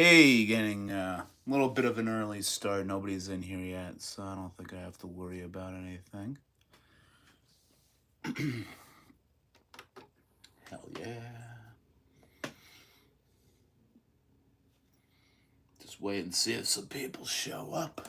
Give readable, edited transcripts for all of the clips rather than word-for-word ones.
Hey, getting a little bit of an early start. Nobody's in here yet, so I don't think I have to worry about anything. Hell yeah. Just wait and see if some people show up.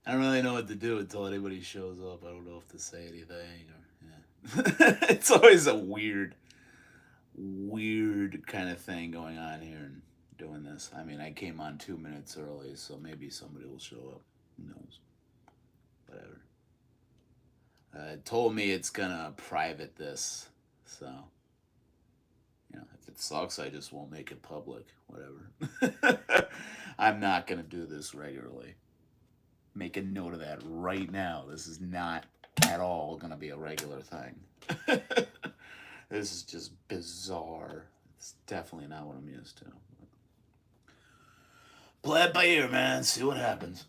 I don't really know what to do until anybody shows up. I don't know if to say anything or yeah. It's always a weird kind of thing going on here and doing this. I mean, I came on 2 minutes early, so maybe somebody will show up. Who knows? Whatever. It told me it's gonna private this, so if it sucks, I just won't make it public. Whatever. I'm not gonna do this regularly. Make a note of that right now. This is not at all gonna be a regular thing. This is just bizarre. It's definitely not what I'm used to. Play it by ear, man. See what happens.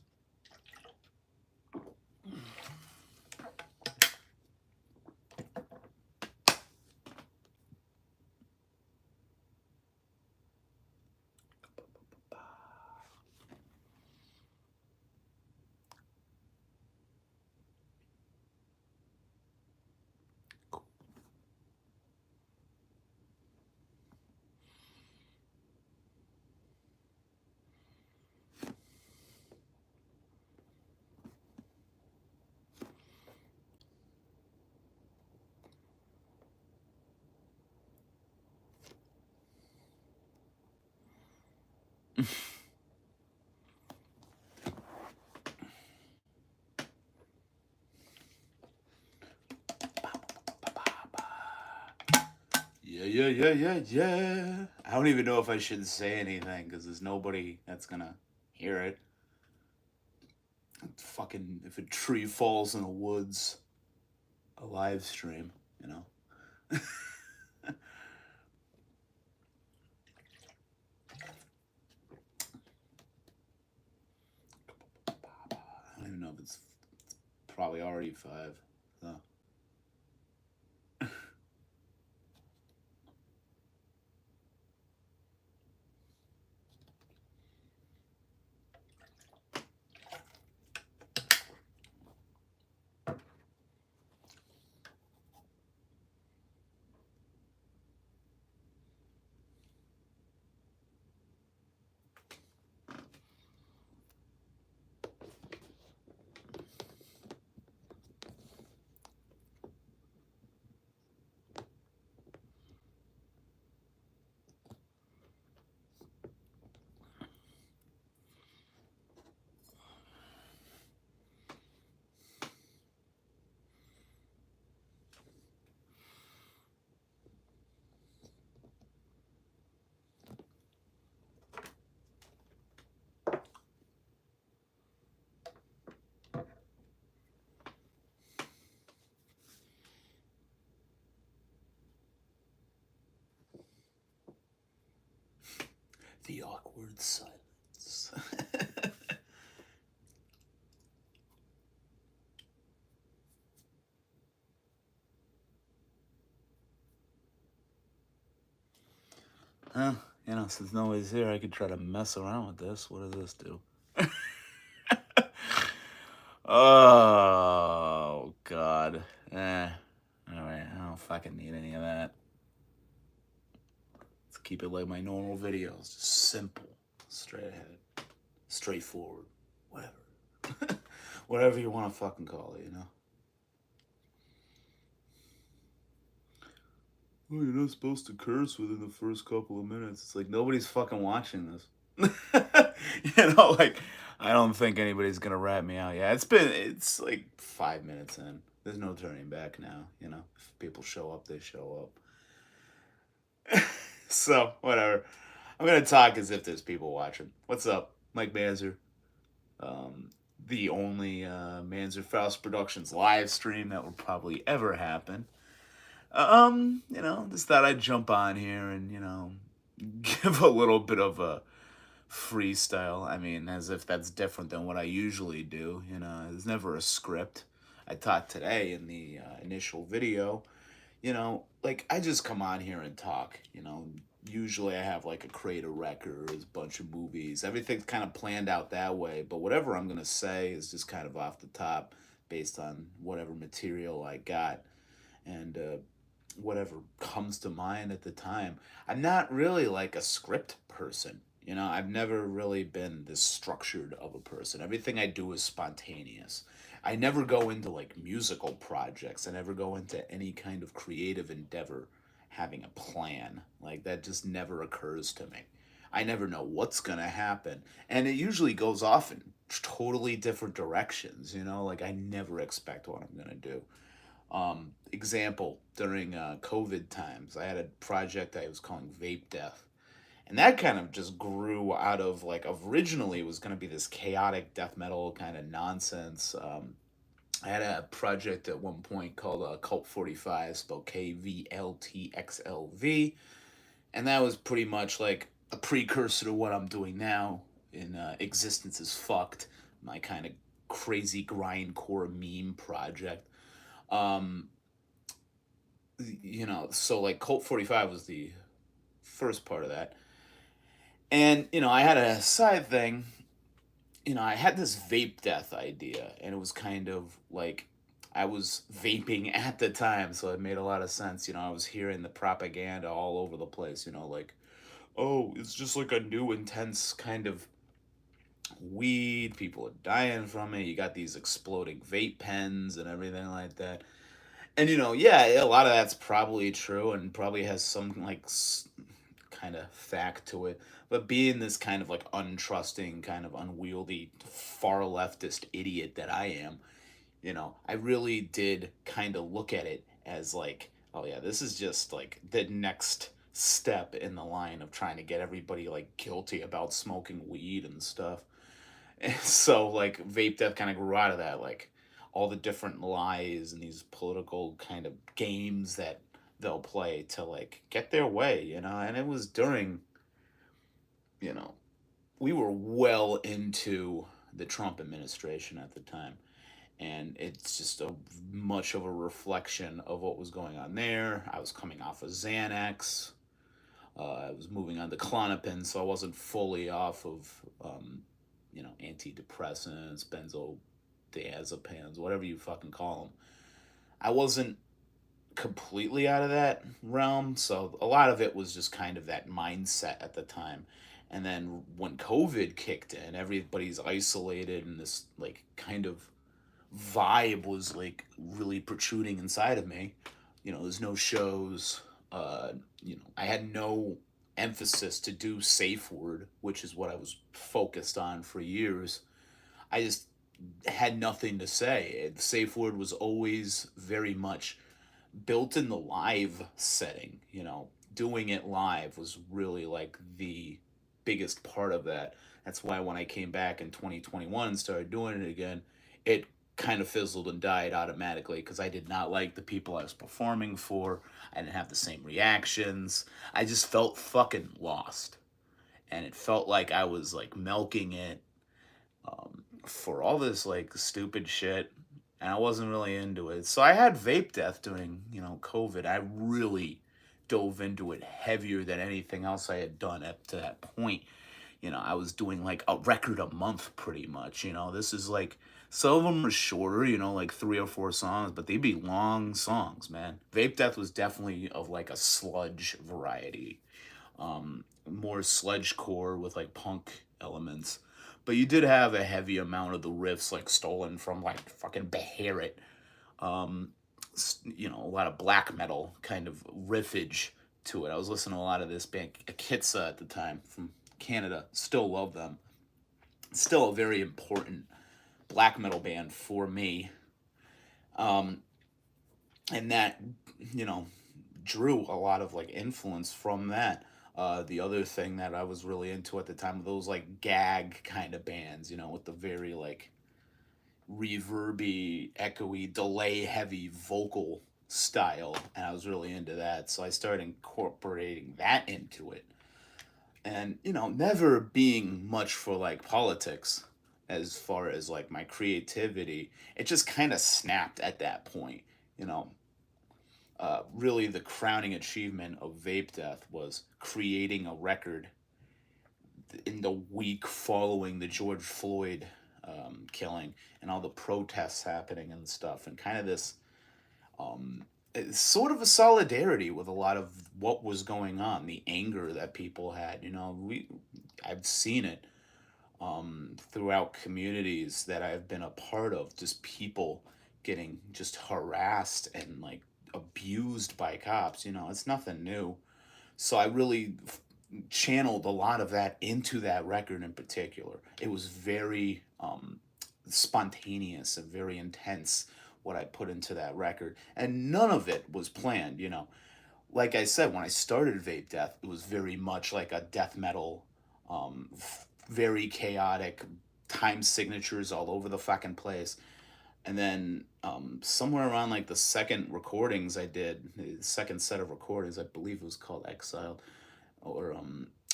Yeah. I don't even know if I should say anything because there's nobody that's gonna hear it. Fucking, if a tree falls in the woods, a live stream, you know? I don't even know if it's probably already 5. So. The awkward silence. Since nobody's here, I could try to mess around with this. What does this do? Oh, God. Alright, I don't fucking need any of that. Let's keep it like my normal videos. Just simple. Straight ahead. Straightforward. Whatever. Whatever you want to fucking call it, you know? Oh, you're not supposed to curse within the first couple of minutes. It's like nobody's fucking watching this. You know, like I don't think anybody's gonna rat me out. Yeah, it's like 5 minutes in. There's no turning back now. You know, if people show up, they show up. So whatever. I'm gonna talk as if there's people watching. What's up, Mike Manzer? Um, the only Manzer Faust Productions live stream that will probably ever happen. Just thought I'd jump on here and, give a little bit of a freestyle. I mean, as if that's different than what I usually do. There's never a script. I taught today in the initial video, like I just come on here and talk. Usually I have like a crate of records, bunch of movies. Everything's kind of planned out that way, but whatever I'm going to say is just kind of off the top based on whatever material I got. And whatever comes to mind at the time. I'm not really like a script person. I've never really been this structured of a person. Everything I do is spontaneous. I never go into like musical projects. I never go into any kind of creative endeavor having a plan. Like that just never occurs to me. I never know what's going to happen. And it usually goes off in totally different directions, like I never expect what I'm going to do. Example, during COVID times, I had a project I was calling Vape Death. And that kind of just grew out of like originally it was going to be this chaotic death metal kind of nonsense. I had a project at one point called Cult 45, spelled KVLTXLV. And that was pretty much like a precursor to what I'm doing now in Existence is Fucked, my kind of crazy grindcore meme project. Um, so like Colt 45 was the first part of that. And, I had a side thing. I had this vape death idea, and it was kind of like I was vaping at the time, so it made a lot of sense. I was hearing the propaganda all over the place, like, oh, it's just like a new intense kind of weed. People are dying from it. You got these exploding vape pens and everything like that. And yeah, a lot of that's probably true and probably has some like kind of fact to it. But being this kind of like untrusting, kind of unwieldy, far leftist idiot that I am, I really did kind of look at it as like, oh yeah, this is just like the next step in the line of trying to get everybody like guilty about smoking weed and stuff. And so like vape death kind of grew out of that, like all the different lies and these political kind of games that they'll play to like get their way, and it was during, you know, we were well into the Trump administration at the time. And it's just a much of a reflection of what was going on there. I was coming off of Xanax. I was moving on to Klonopin, so I wasn't fully off of, antidepressants, benzodiazepines, whatever you fucking call them. I wasn't completely out of that realm, so a lot of it was just kind of that mindset at the time. And then when COVID kicked in, everybody's isolated, and this like kind of vibe was like really protruding inside of me. There's no shows. I had no emphasis to do safe word, which is what I was focused on for years. I just had nothing to say. Safe word was always very much built in the live setting. Doing it live was really like the biggest part of that. That's why when I came back in 2021 and started doing it again, it kind of fizzled and died automatically because I did not like the people I was performing for. I didn't have the same reactions. I just felt fucking lost. And it felt like I was like milking it for all this like stupid shit. And I wasn't really into it. So I had vape death during, COVID. I really dove into it heavier than anything else I had done up to that point. you know, I was doing like a record a month pretty much. You know, this is like some of them are shorter, you know, like 3 or 4 songs, but they'd be long songs, man. Vape Death was definitely of like a sludge variety, more sludge core with like punk elements. But you did have a heavy amount of the riffs like stolen from like fucking Beharit. You know, a lot of black metal kind of riffage to it. I was listening to a lot of this band Akitsa at the time from Canada. Still love them. Still a very important black metal band for me. And that, you know, drew a lot of like influence from that. The other thing that I was really into at the time, those like gag kind of bands, you know, with the very like reverby, echoey, delay heavy vocal style, and I was really into that. So I started incorporating that into it. And, you know, never being much for like politics as far as like my creativity, it just kind of snapped at that point, you know. Really, the crowning achievement of Vape Death was creating a record in the week following the George Floyd killing and all the protests happening and stuff, and kind of this it's sort of a solidarity with a lot of what was going on, the anger that people had. You know, I've seen it throughout communities that I've been a part of, just people getting just harassed and like abused by cops. You know, it's nothing new. So I really channeled a lot of that into that record in particular. It was very spontaneous and very intense what I put into that record, and none of it was planned. You know, like I said, when I started Vape Death, it was very much like a death metal, very chaotic, time signatures all over the fucking place. And then somewhere around like the second recordings I did, the second set of recordings, I believe it was called Exiled or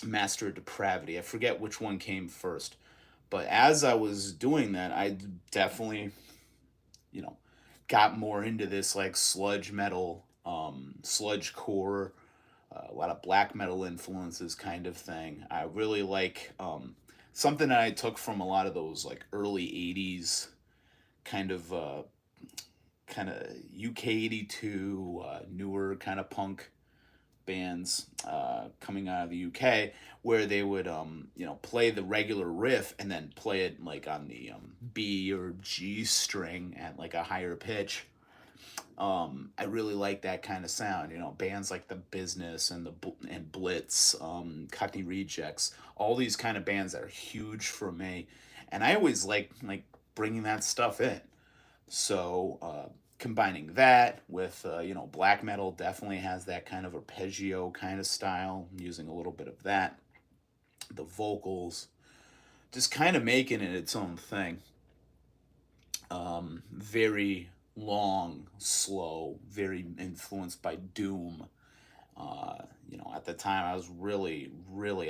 Master of Depravity. I forget which one came first. But as I was doing that, I definitely, you know, got more into this like sludge metal, sludge core, a lot of black metal influences kind of thing. I really like something that I took from a lot of those like early 80s kind of UK 82 newer kind of punk bands coming out of the UK, where they would you know, play the regular riff and then play it like on the B or G string at like a higher pitch. I really like that kind of sound. You know, bands like The Business and and Blitz, Cockney Rejects, all these kind of bands that are huge for me, and I always like bringing that stuff in. So combining that with you know, black metal definitely has that kind of arpeggio kind of style, using a little bit of that, the vocals, just kind of making it its own thing. Very long, slow, very influenced by doom. You know, at the time I was really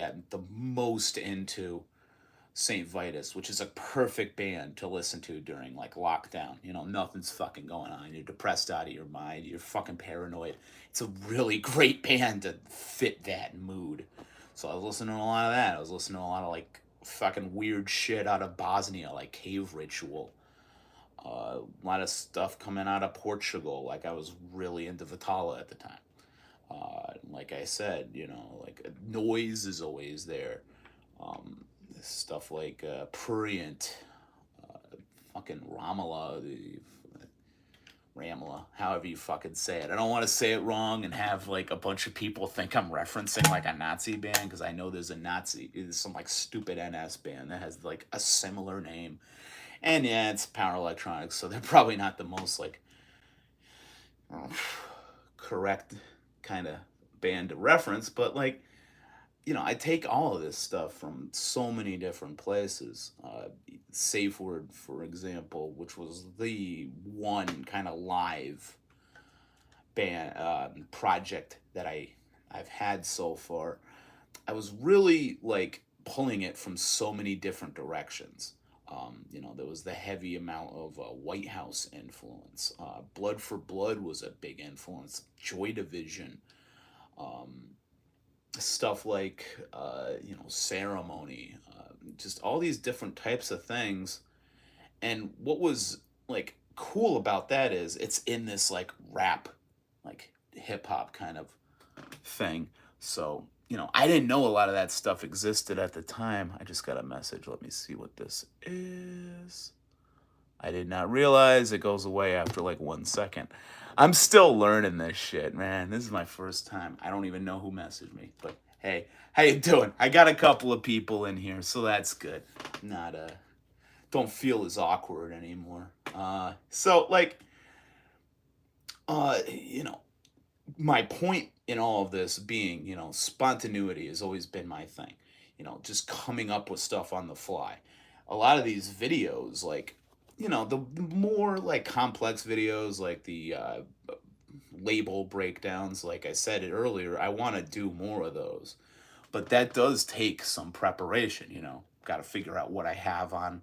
at the most into Saint Vitus, which is a perfect band to listen to during like lockdown. You know, nothing's fucking going on. You're depressed out of your mind. You're fucking paranoid. It's a really great band to fit that mood. So I was listening to a lot of that. I was listening to a lot of like fucking weird shit out of Bosnia, like Cave Ritual. A lot of stuff coming out of Portugal. Like I was really into Vitala at the time. Like I said, you know, like noise is always there. Stuff like Prurient, fucking Ramala, however you fucking say it. I don't want to say it wrong and have like a bunch of people think I'm referencing like a Nazi band, because I know there's some like stupid NS band that has like a similar name. And yeah, it's power electronics, so they're probably not the most like correct kind of band to reference, but like, you know, I take all of this stuff from so many different places. Safe Word, for example, which was the one kind of live band project that I've had so far. I was really like pulling it from so many different directions. You know, there was the heavy amount of White House influence. Blood for Blood was a big influence. Joy Division. stuff like ceremony, just all these different types of things. And what was like cool about that is it's in this like rap, like hip hop kind of thing. So, I didn't know a lot of that stuff existed at the time. I just got a message. Let me see what this is. I did not realize it goes away after like 1 second. I'm still learning this shit, man. This is my first time. I don't even know who messaged me, but hey, how you doing? I got a couple of people in here, so that's good. Not don't feel as awkward anymore. So like, uh, you know, my point in all of this being, spontaneity has always been my thing. Just coming up with stuff on the fly. A lot of these videos, like, the more like complex videos, like the label breakdowns, like I said it earlier, I want to do more of those. But that does take some preparation, Got to figure out what I have on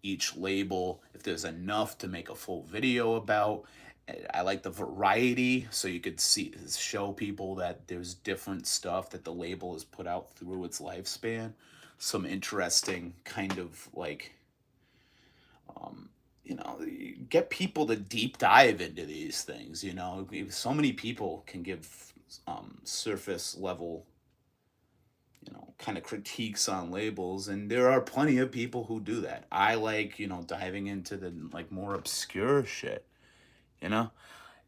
each label, if there's enough to make a full video about. I like the variety, so you could show people that there's different stuff that the label has put out through its lifespan. Some interesting kind of like, get people to deep dive into these things. So many people can give surface level, kind of critiques on labels, and there are plenty of people who do that. I like, diving into the like more obscure shit, you know.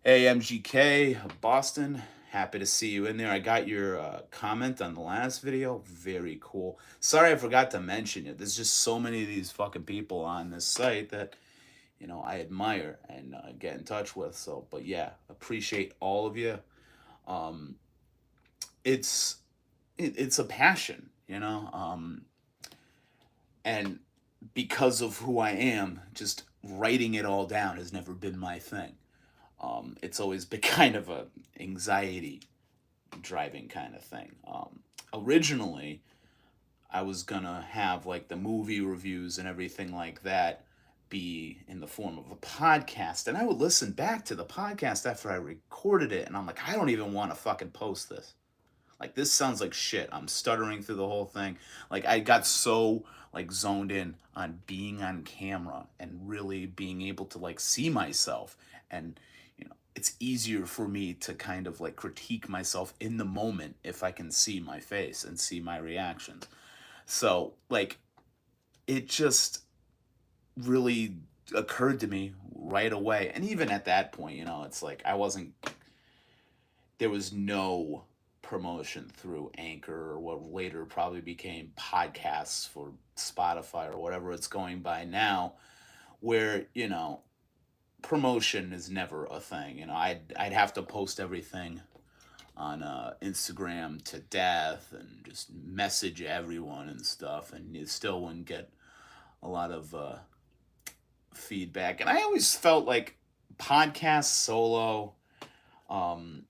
Hey, MGK Boston, happy to see you in there. I got your comment on the last video. Very cool. Sorry I forgot to mention it. There's just so many of these fucking people on this site that I admire and get in touch with. So, but yeah, appreciate all of you. Um, it's it's a passion, and because of who I am, just writing it all down has never been my thing. It's always been kind of a anxiety driving kind of thing. Originally, I was gonna have like the movie reviews and everything like that be in the form of a podcast, and I would listen back to the podcast after I recorded it, and I'm like, I don't even want to fucking post this. Like, this sounds like shit. I'm stuttering through the whole thing. Like, I got so like zoned in on being on camera and really being able to like see myself, and it's easier for me to kind of like critique myself in the moment if I can see my face and see my reactions. So like, it just really occurred to me right away. And even at that point, it's like there was no promotion through Anchor or what later probably became podcasts for Spotify or whatever it's going by now, where, promotion is never a thing. I'd have to post everything on Instagram to death and just message everyone and stuff, and you still wouldn't get a lot of feedback. And I always felt like podcast solo um,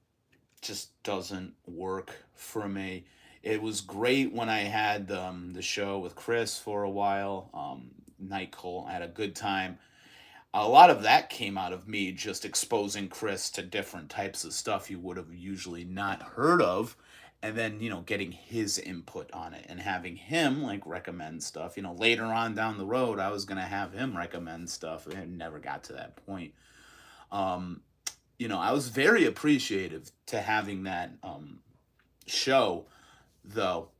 just doesn't work for me. It was great when I had the show with Chris for a while. Night Cole, I had a good time. A lot of that came out of me just exposing Chris to different types of stuff you would have usually not heard of, and then getting his input on it and having him like recommend stuff. Later on down the road I was going to have him recommend stuff. It never got to that point. um I was very appreciative to having that show, though,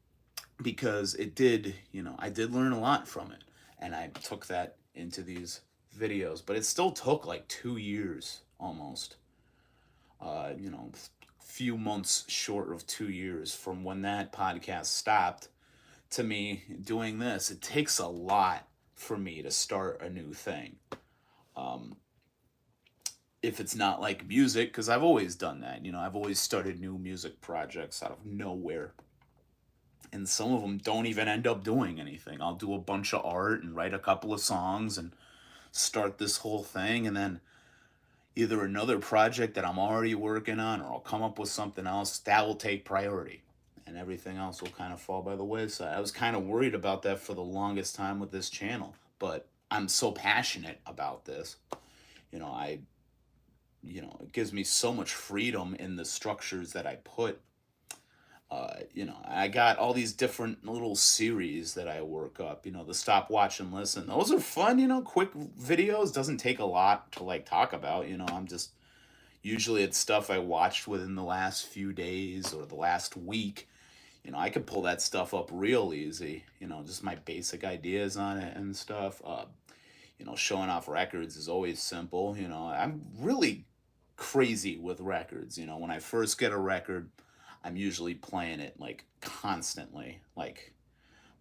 because it did, I did learn a lot from it, and I took that into these videos. But it still took like 2 years almost, few months short of 2 years from when that podcast stopped to me doing this. It takes a lot for me to start a new thing. Um, if it's not like music, because I've always done that. I've always started new music projects out of nowhere, and some of them don't even end up doing anything. I'll do a bunch of art and write a couple of songs and start this whole thing, and then either another project that I'm already working on, or I'll come up with something else that will take priority, and everything else will kind of fall by the wayside. I was kind of worried about that for the longest time with this channel, but I'm so passionate about this. I it gives me so much freedom in the structures that I put I got all these different little series that I work up, the stop, watch, and listen. Those are fun, quick videos. Doesn't take a lot to like talk about. I'm just usually it's stuff I watched within the last few days or the last week. I could pull that stuff up real easy. Just my basic ideas on it and stuff. Showing off records is always simple. I'm really crazy with records. When I first get a record, I'm usually playing it like constantly. Like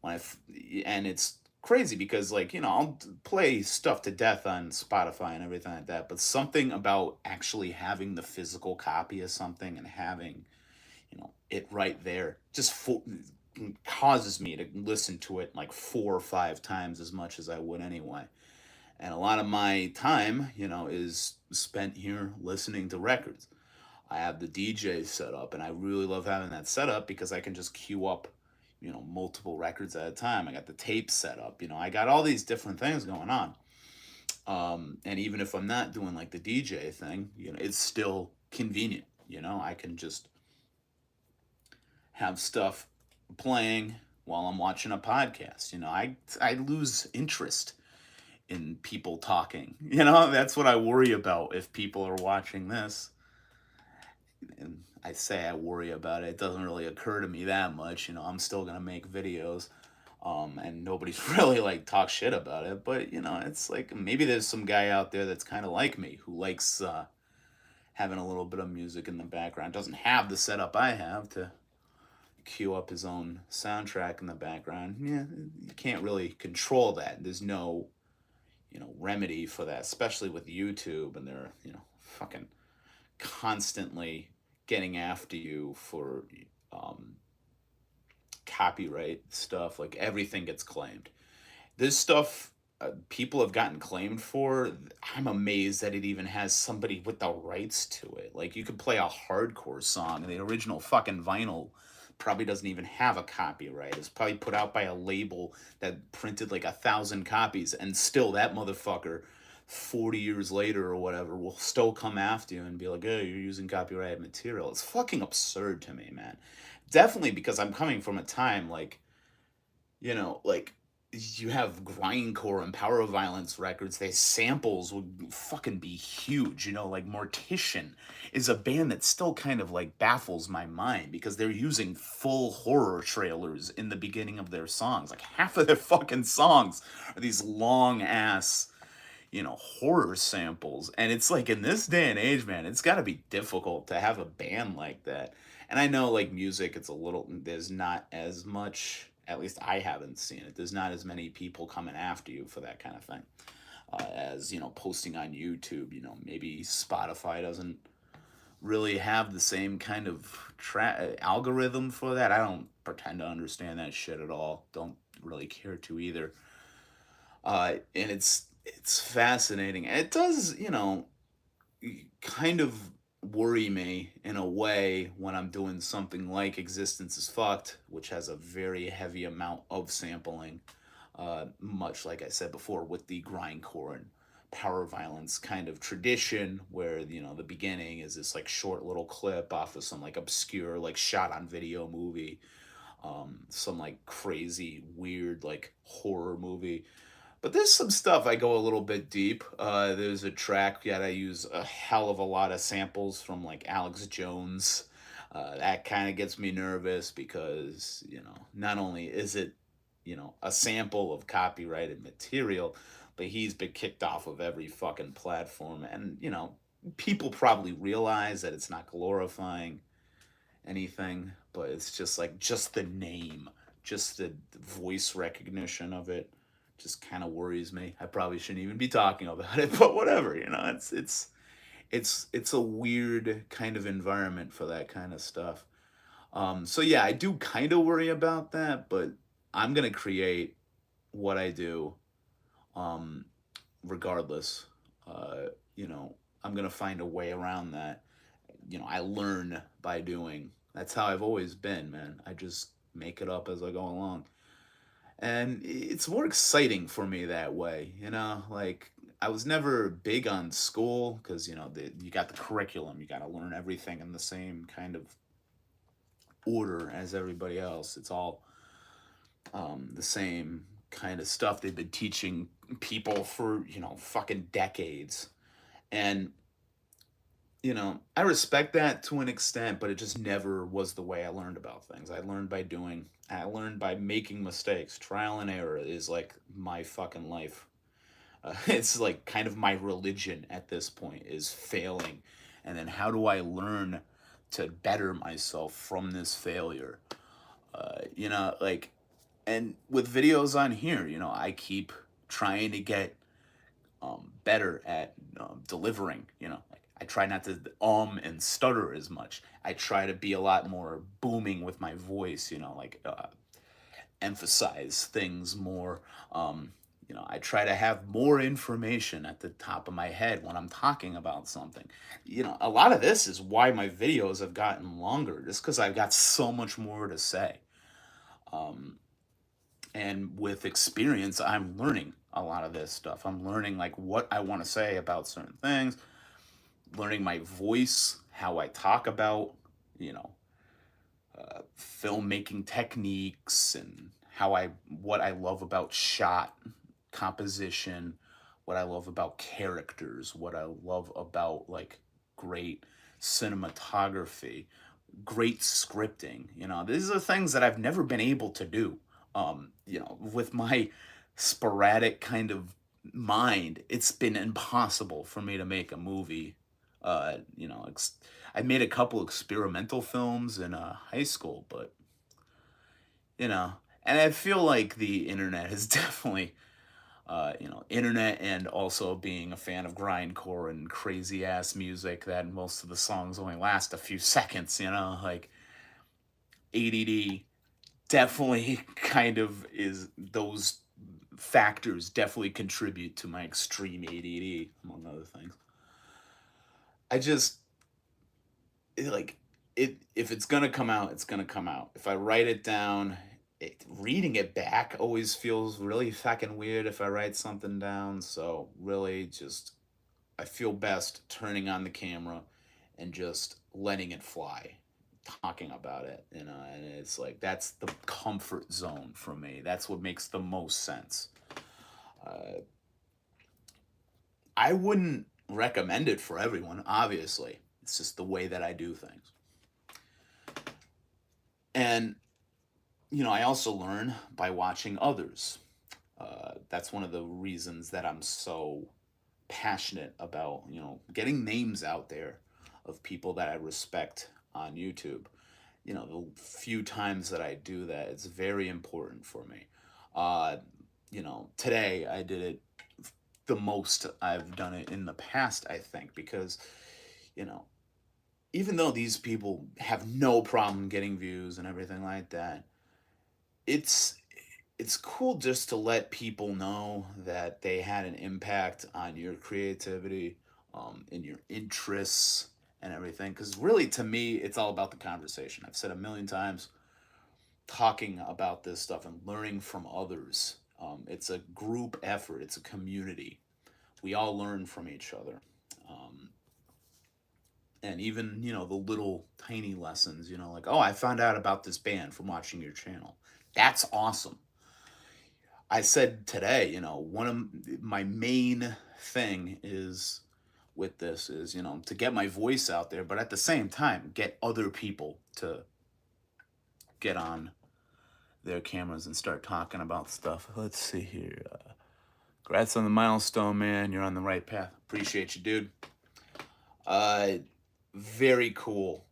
when and it's crazy because like, I'll play stuff to death on Spotify and everything like that, but something about actually having the physical copy of something and having, it right there just causes me to listen to it like 4 or 5 times as much as I would anyway. And a lot of my time, is spent here listening to records. I have the DJ set up, and I really love having that set up because I can just queue up, multiple records at a time. I got the tape set up, I got all these different things going on. And even if I'm not doing like the DJ thing, it's still convenient. I can just have stuff playing while I'm watching a podcast. I lose interest in people talking. That's what I worry about if people are watching this. And I say I worry about it. It doesn't really occur to me that much. I'm still gonna make videos, and nobody's really like talk shit about it. But it's like maybe there's some guy out there that's kind of like me who likes having a little bit of music in the background. Doesn't have the setup I have to cue up his own soundtrack in the background. Yeah, you can't really control that. There's no remedy for that, especially with YouTube, and they're fucking constantly getting after you for um, copyright stuff. Like everything gets claimed. This stuff people have gotten claimed for. I'm amazed that it even has somebody with the rights to it. Like you could play a hardcore song, and the original fucking vinyl probably doesn't even have a copyright. It's probably put out by a label that printed like 1,000 copies, and still that motherfucker 40 years later or whatever will still come after you and be like, oh, you're using copyrighted material. It's fucking absurd to me, man. Definitely because I'm coming from a time like, like you have grindcore and power violence records. They samples would fucking be huge. Like Mortician is a band that still kind of like baffles my mind because they're using full horror trailers in the beginning of their songs. Like half of their fucking songs are these long ass, horror samples. And it's like in this day and age, man, it's got to be difficult to have a band like that. And I know like music, it's a little, there's not as much, at least I haven't seen it. There's not as many people coming after you for that kind of thing as, posting on YouTube. Maybe Spotify doesn't really have the same kind of algorithm for that. I don't pretend to understand that shit at all. Don't really care to either. And it's fascinating. It does, kind of worry me in a way when I'm doing something like Existence is Fucked, which has a very heavy amount of sampling, much like I said before, with the grindcore and power violence kind of tradition where, the beginning is this like short little clip off of some like obscure, like shot on video movie, some like crazy, weird, like horror movie. But there's some stuff I go a little bit deep. There's a track that I use a hell of a lot of samples from like Alex Jones. That kind of gets me nervous because, not only is it, a sample of copyrighted material, but he's been kicked off of every fucking platform. And, people probably realize that it's not glorifying anything, but it's just like, just the name, just the voice recognition of it just kind of worries me. I probably shouldn't even be talking about it, but whatever, it's a weird kind of environment for that kind of stuff. So yeah, I do kind of worry about that, but I'm gonna create what I do, um, regardless. Uh, I'm gonna find a way around that. I learn by doing. That's how I've always been, man. I just make it up as I go along. And it's more exciting for me that way, like I was never big on school because you got the curriculum, you got to learn everything in the same kind of order as everybody else. It's all the same kind of stuff they've been teaching people for, fucking decades. And, I respect that to an extent, but it just never was the way I learned about things. I learned by doing, I learned by making mistakes. Trial and error is like my fucking life. It's like kind of my religion at this point is failing. And then how do I learn to better myself from this failure? Like, and with videos on here, I keep trying to get better at delivering. Like, I try not to and stutter as much. I try to be a lot more booming with my voice. Like emphasize things more. I try to have more information at the top of my head when I'm talking about something. A lot of this is why my videos have gotten longer, just because I've got so much more to say. And with experience, I'm learning a lot of this stuff. I'm learning like what I want to say about certain things, learning my voice, how I talk about, you know, filmmaking techniques, and what I love about shot composition, what I love about characters, what I love about like great cinematography, great scripting. These are things that I've never been able to do. With my sporadic kind of mind, it's been impossible for me to make a movie. I made a couple experimental films in high school, but you know, and I feel like the internet has definitely, internet, and also being a fan of grindcore and crazy ass music that most of the songs only last a few seconds. Like ADD definitely kind of is those factors definitely contribute to my extreme ADD, among other things. I just like it. If it's gonna come out, it's gonna come out. If I write it down, reading it back always feels really fucking weird if I write something down. So really, just I feel best turning on the camera and just letting it fly, talking about it. And it's like that's the comfort zone for me. That's what makes the most sense. Uh, I wouldn't recommend it for everyone, obviously. It's just the way that I do things. And, I also learn by watching others. That's one of the reasons that I'm so passionate about, getting names out there of people that I respect on YouTube. The few times that I do that, it's very important for me. Uh, Today I did it the most I've done it in the past, I think, because, you know, even though these people have no problem getting views and everything like that, it's it's cool just to let people know that they had an impact on your creativity, in your interests and everything. Because really, to me, it's all about the conversation. I've said a million times, talking about this stuff and learning from others. It's a group effort. It's a community. We all learn from each other. Um, and even, the little tiny lessons, like, oh, I found out about this band from watching your channel. That's awesome. I said today, one of my main thing is with this is, to get my voice out there, but at the same time, get other people to get on their cameras and start talking about stuff. Let's see here. Congrats on the milestone, man. You're on the right path. Appreciate you, dude. Uh, Very cool.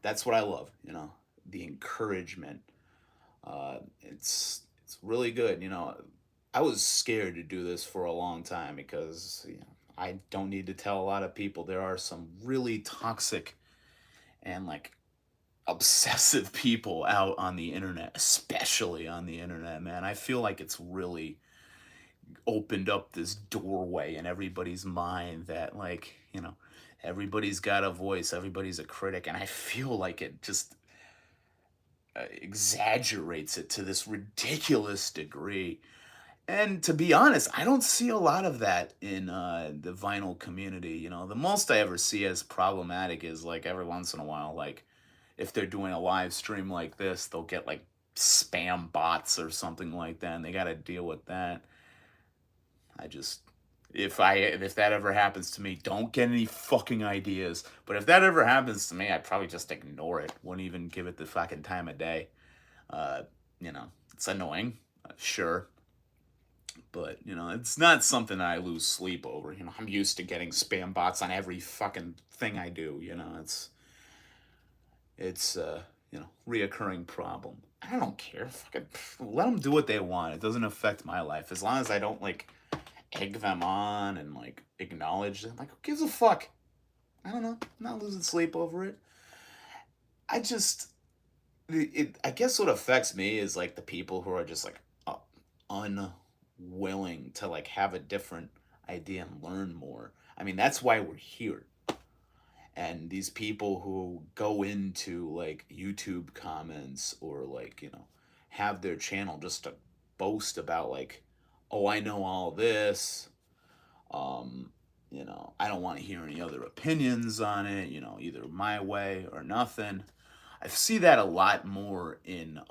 That's what I love. The encouragement. It's really good. I was scared to do this for a long time because I don't need to tell a lot of people there are some really toxic and like obsessive people out on the internet, especially on the internet, man. I feel like it's really opened up this doorway in everybody's mind that like, everybody's got a voice, everybody's a critic, and I feel like it just exaggerates it to this ridiculous degree. And to be honest, I don't see a lot of that in the vinyl community. The most I ever see as problematic is like every once in a while, like if they're doing a live stream like this, they'll get like spam bots or something like that, and they got to deal with that. I just, if that ever happens to me, don't get any fucking ideas. But if that ever happens to me, I'd probably just ignore it. Wouldn't even give it the fucking time of day. Uh, it's annoying, sure, but it's not something I lose sleep over. I'm used to getting spam bots on every fucking thing I do. It's reoccurring problem. I don't care. Fucking let them do what they want. It doesn't affect my life as long as I don't like egg them on and like acknowledge them. Like, who gives a fuck? I don't know. I'm not losing sleep over it. I just, I guess what affects me is like the people who are just like unwilling to like have a different idea and learn more. I mean, that's why we're here. And these people who go into like YouTube comments or like, have their channel just to boast about like, oh, I know all this. I don't want to hear any other opinions on it, either my way or nothing. I see that a lot more in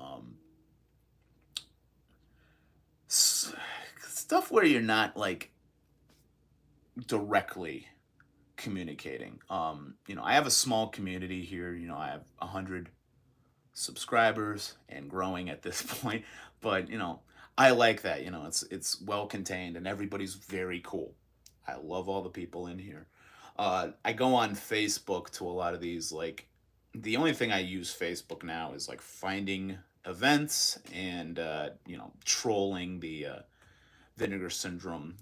stuff where you're not like directly communicating. I have a small community here. I have 100 subscribers and growing at this point, but I like that. It's well contained and everybody's very cool. I love all the people in here. I go on Facebook to a lot of these, like, the only thing I use Facebook now is like finding events and trolling the Vinegar Syndrome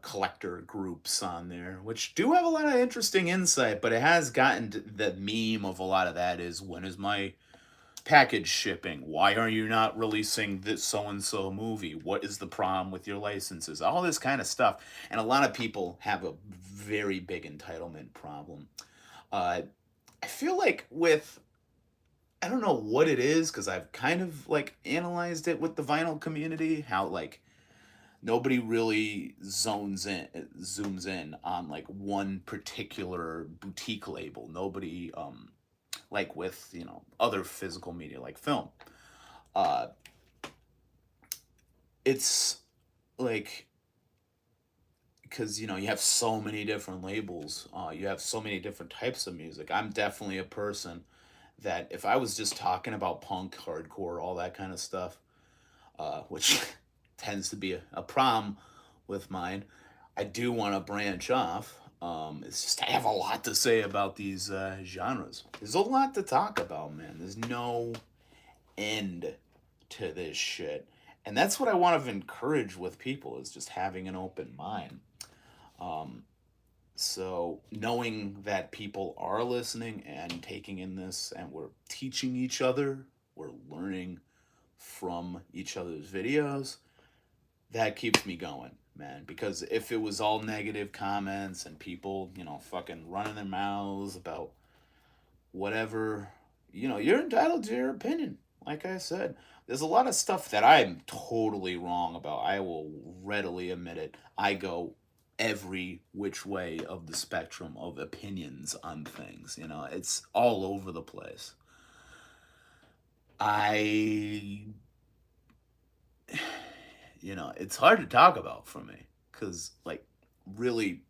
collector groups on there, which do have a lot of interesting insight, but it has gotten to the meme of a lot of that is, when is my package shipping? Why are you not releasing this so-and-so movie? What is the problem with your licenses? All this kind of stuff. And a lot of people have a very big entitlement problem. I feel like I don't know what it is, because I've kind of like analyzed it with the vinyl community, how like nobody really zooms in on like one particular boutique label. Nobody like with other physical media like film. uh it's like, because you have so many different labels, you have so many different types of music. I'm definitely a person that if I was just talking about punk, hardcore, all that kind of stuff, which tends to be a problem with mine, I do want to branch off. It's just I have a lot to say about these genres. There's a lot to talk about, man. There's no end to this shit. And that's what I want to encourage with people, is just having an open mind. Um, so knowing that people are listening and taking in this, and we're teaching each other, we're learning from each other's videos, that keeps me going, man. Because if it was all negative comments and people, fucking running their mouths about whatever, you're entitled to your opinion. Like I said, there's a lot of stuff that I'm totally wrong about. I will readily admit it. I go every which way of the spectrum of opinions on things. It's all over the place. I, it's hard to talk about for me, because, like, really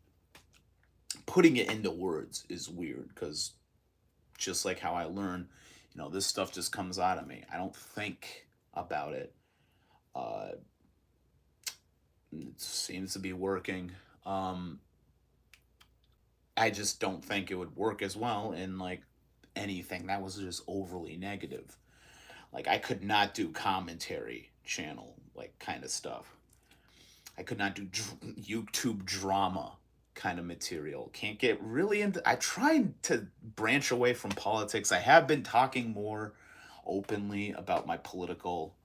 putting it into words is weird, because just like how I learn, this stuff just comes out of me. I don't think about it. Uh, it seems to be working. I just don't think it would work as well in like anything that was just overly negative. Like, I could not do commentary channel like kind of stuff. I could not do YouTube drama kind of material. Can't get really into. I tried to branch away from politics. I have been talking more openly about my political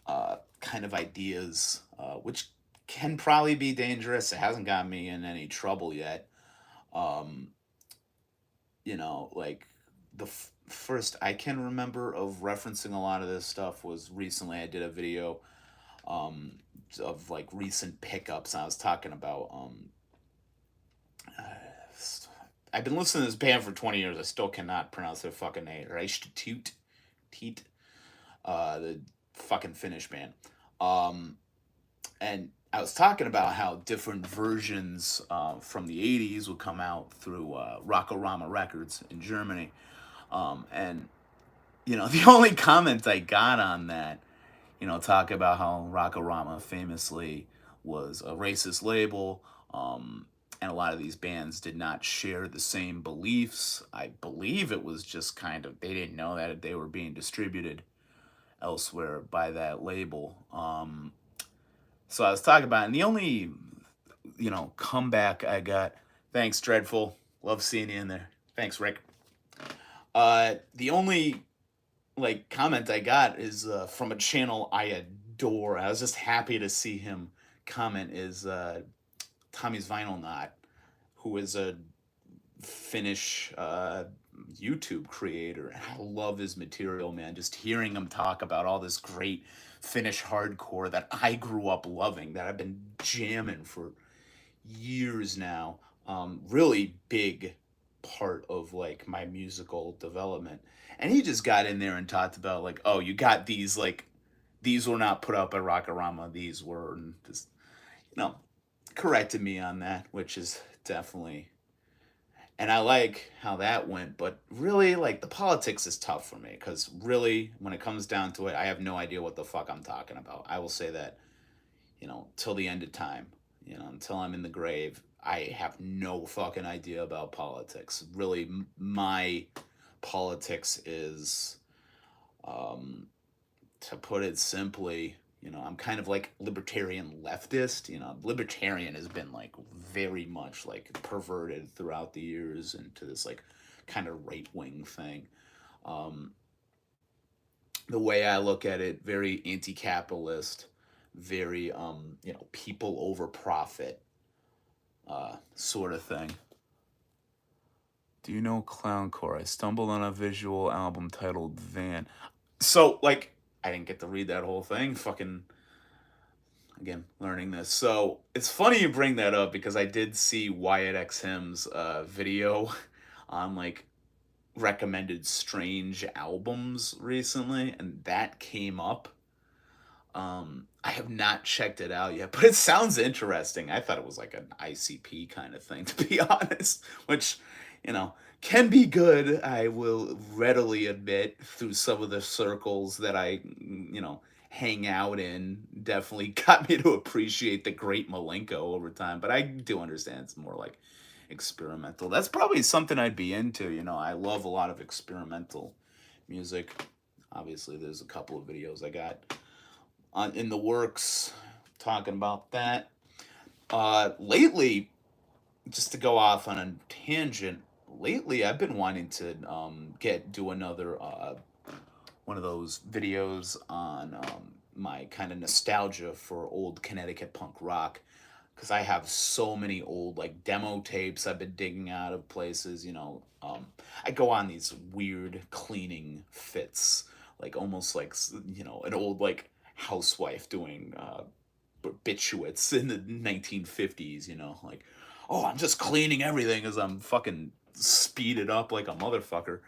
kind of ideas, which can probably be dangerous. It hasn't gotten me in any trouble yet. Um, like the first I can remember of referencing a lot of this stuff was recently. I did a video of like recent pickups. I was talking about I've been listening to this band for 20 years. I still cannot pronounce their fucking name. Teat, the fucking Finnish band. Um, and I was talking about how different versions from the 80s would come out through Rockorama Records in Germany. And, the only comment I got on that, talk about how Rockorama famously was a racist label, and a lot of these bands did not share the same beliefs. I believe it was just kind of, they didn't know that they were being distributed elsewhere by that label. So I was talking about, and the only, comeback I got, thanks, Dreadful. Love seeing you in there. Thanks, Rick. The only comment I got is from a channel I adore. I was just happy to see him comment. Is Tommy's Vinyl Knot, who is a Finnish YouTube creator. I love his material, man. Just hearing him talk about all this great Finnish hardcore that I grew up loving, that I've been jamming for years now. Really big part of my musical development. And he just got in there and talked about oh, you got these were not put out by Rockorama, these were, and just corrected me on that, which is definitely, and I like how that went. But really, the politics is tough for me, because really, when it comes down to it, I have no idea what the fuck I'm talking about. I will say that, till the end of time, until I'm in the grave, I have no fucking idea about politics. Really, my politics is, to put it simply, I'm kind of libertarian leftist. Libertarian has been very much perverted throughout the years into this kind of right wing thing. The way I look at it, very anti capitalist, very people over profit sort of thing. Do you know Clowncore? I stumbled on a visual album titled Van. So, I didn't get to read that whole thing. Fucking, again, learning this. So, it's funny you bring that up, because I did see Wyatt X Him's video on, recommended strange albums recently, and that came up. I have not checked it out yet, but it sounds interesting. I thought it was an ICP kind of thing, to be honest, which, can be good. I will readily admit, through some of the circles that I, hang out in, definitely got me to appreciate the great Malenko over time. But I do understand it's more experimental. That's probably something I'd be into. I love a lot of experimental music. Obviously, there's a couple of videos I got in the works talking about that. Lately, just to go off on a tangent, lately I've been wanting to do another one of those videos on my kind of nostalgia for old Connecticut punk rock, because I have so many old demo tapes I've been digging out of places. I go on these weird cleaning fits, almost an old housewife doing barbiturates in the 1950s. Oh, I'm just cleaning everything as I'm fucking speeded up like a motherfucker.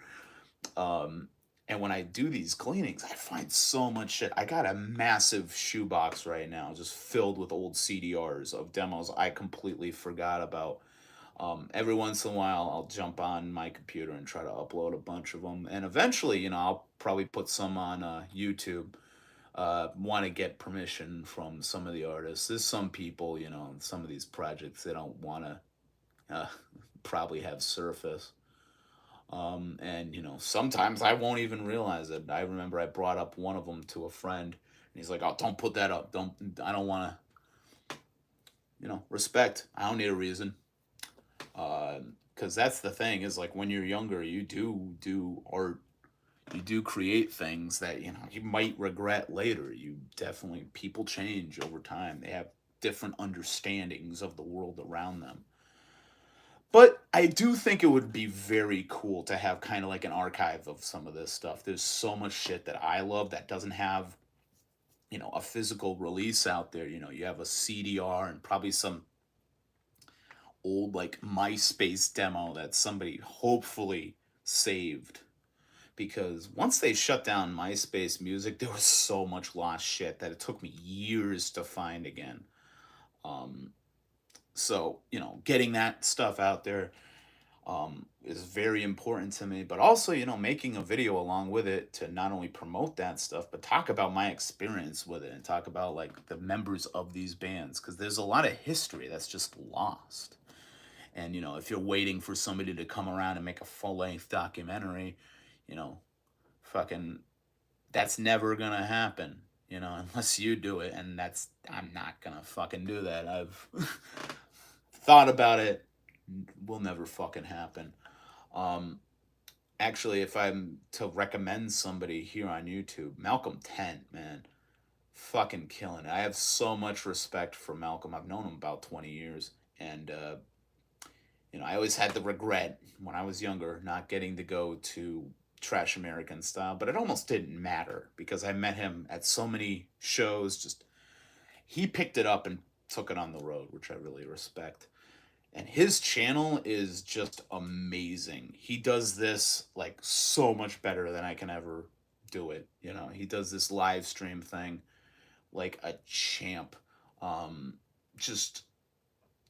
And when I do these cleanings, I find so much shit. I got a massive shoebox right now just filled with old CDRs of demos I completely forgot about. Every once in a while, I'll jump on my computer and try to upload a bunch of them. And eventually, I'll probably put some on YouTube. Want to get permission from some of the artists. There's some people, some of these projects, they don't want to probably have surface. And sometimes I won't even realize it. I remember I brought up one of them to a friend, and he's like, "Oh, don't put that up. I don't want to, respect. I don't need a reason." Because that's the thing, is when you're younger, you do art, you do create things that you might regret later. People change over time. They have different understandings of the world around them. But I do think it would be very cool to have kind of an archive of some of this stuff. There's so much shit that I love that doesn't have, a physical release out there. You have a CDR and probably some old like MySpace demo that somebody hopefully saved, because once they shut down MySpace Music, there was so much lost shit that it took me years to find again. Um, so getting that stuff out there is very important to me. But also, making a video along with it to not only promote that stuff, but talk about my experience with it and talk about like the members of these bands, because there's a lot of history that's just lost. And if you're waiting for somebody to come around and make a full length documentary, you know, fucking, that's never gonna happen. Unless you do it, and I'm not gonna fucking do that. I've thought about it. Will never fucking happen. Um, Actually, if I'm to recommend somebody here on YouTube, Malcolm Tent, man, fucking killing it. I have so much respect for Malcolm. I've known him about 20 years, and I always had the regret when I was younger not getting to go to Trash American Style, but it almost didn't matter because I met him at so many shows. Just he picked it up and took it on the road, which I really respect. And his channel is just amazing. He does this like so much better than I can ever do it. He does this live stream thing like a champ. Just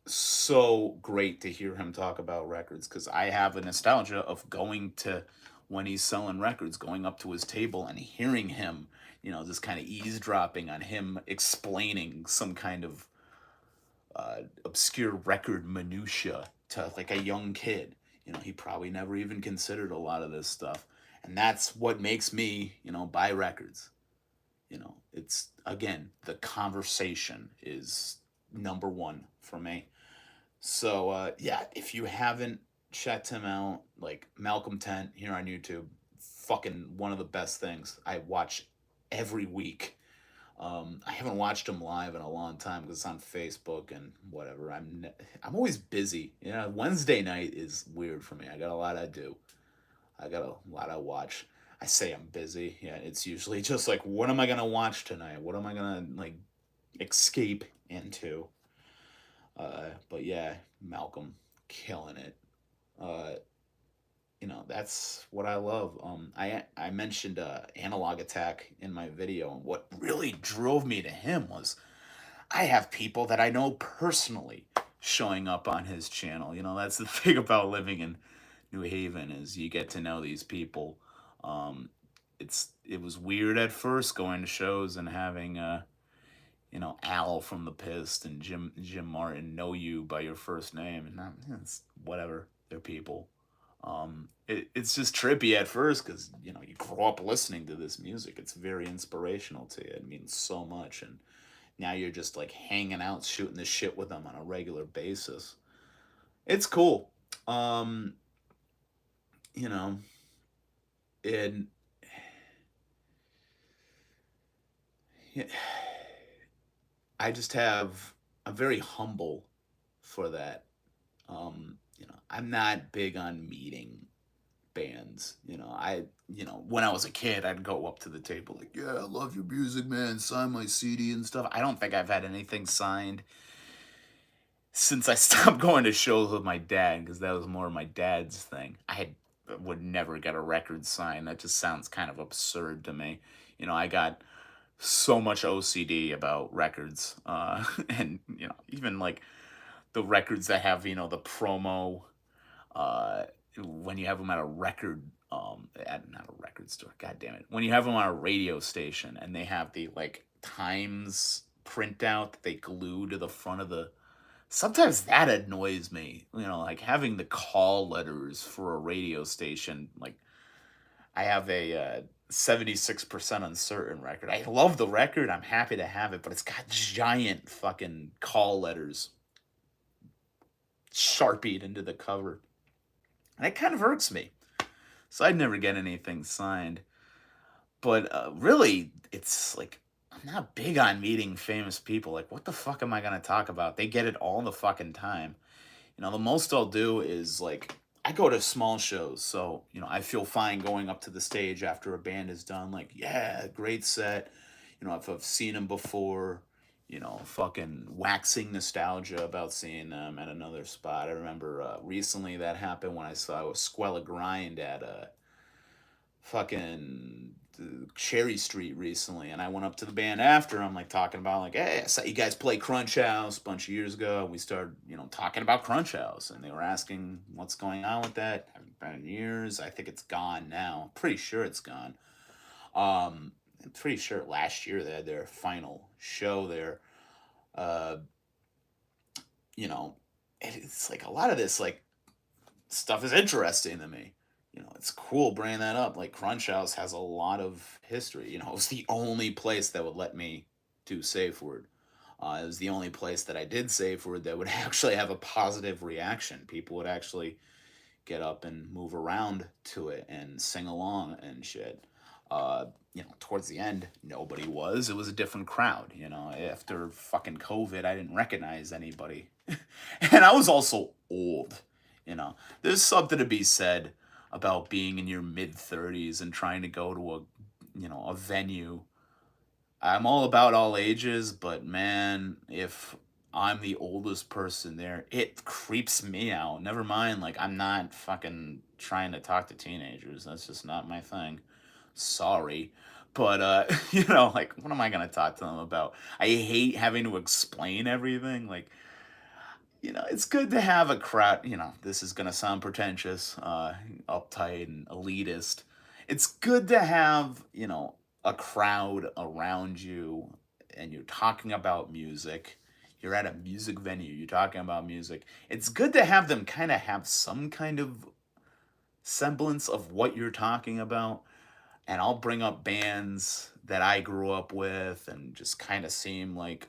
so great to hear him talk about records, because I have a nostalgia of going to when he's selling records, going up to his table and hearing him, just kind of eavesdropping on him explaining some kind of obscure record minutia to like a young kid. He probably never even considered a lot of this stuff, and that's what makes me, buy records. It's again, the conversation is number one for me. So yeah, if you haven't checked him out, like Malcolm Tent here on YouTube, fucking one of the best things I watch every week. I haven't watched him live in a long time because it's on Facebook and whatever. I'm always busy. Wednesday night is weird for me. I got a lot I do. I got a lot I watch. I say I'm busy. Yeah, it's usually just like, what am I gonna watch tonight? What am I gonna like escape into? But yeah, Malcolm killing it. Uh, that's what I love. I mentioned Analog Attack in my video, and what really drove me to him was I have people that I know personally showing up on his channel. That's the thing about living in New Haven, is you get to know these people. Um, it was weird at first going to shows and having Al from the Pist and Jim Martin know you by your first name, and it's whatever, they're people. It's just trippy at first because you grow up listening to this music. It's very inspirational to you. It means so much, and now you're just like hanging out, shooting the shit with them on a regular basis. It's cool. Um, you know, and yeah, I just have I'm very humble for that. I'm not big on meeting bands. When I was a kid, I'd go up to the table like, "Yeah, I love your music, man. Sign my CD and stuff." I don't think I've had anything signed since I stopped going to shows with my dad, because that was more my dad's thing. Would never get a record signed. That just sounds kind of absurd to me. I got so much OCD about records, and even like the records that have the promo, uh, when you have them at a record, at not a record store, god damn it, when you have them on a radio station and they have the like times printout that they glue to the front of the, sometimes that annoys me. Like having the call letters for a radio station. Like I have a 76% uncertain record. I love the record, I'm happy to have it, but it's got giant fucking call letters sharpied into the cover, and that kind of irks me. So I'd never get anything signed. But really, it's like, I'm not big on meeting famous people. Like, what the fuck am I going to talk about? They get it all the fucking time. The most I'll do is like, I go to small shows. So, I feel fine going up to the stage after a band is done. Like, yeah, great set. If I've seen them before, fucking waxing nostalgia about seeing them at another spot. I remember recently that happened when I saw Squella Grind at fucking Cherry Street recently, and I went up to the band after. I'm like talking about like, hey, I saw you guys play Crunch House a bunch of years ago. We started, talking about Crunch House, and they were asking what's going on with that. Haven't been in years. I think it's gone now. Pretty sure it's gone. I'm pretty sure last year they had their final show there. Uh, you know, it's like a lot of this like stuff is interesting to me. It's cool bringing that up. Like Crunch House has a lot of history. It was the only place that would let me do safe word. It was the only place that I did safe word that would actually have a positive reaction. People would actually get up and move around to it and sing along and shit. Towards the end, nobody was. It was a different crowd. After fucking COVID, I didn't recognize anybody. And I was also old. There's something to be said about being in your mid 30s and trying to go to a venue. I'm all about all ages, but man, if I'm the oldest person there, it creeps me out. Never mind, like, I'm not fucking trying to talk to teenagers. That's just not my thing. Sorry. But, like, what am I going to talk to them about? I hate having to explain everything. Like, it's good to have a crowd. This is going to sound pretentious, uptight, and elitist. It's good to have, a crowd around you and you're talking about music. You're at a music venue, you're talking about music. It's good to have them kind of have some kind of semblance of what you're talking about. And I'll bring up bands that I grew up with and just kind of seem like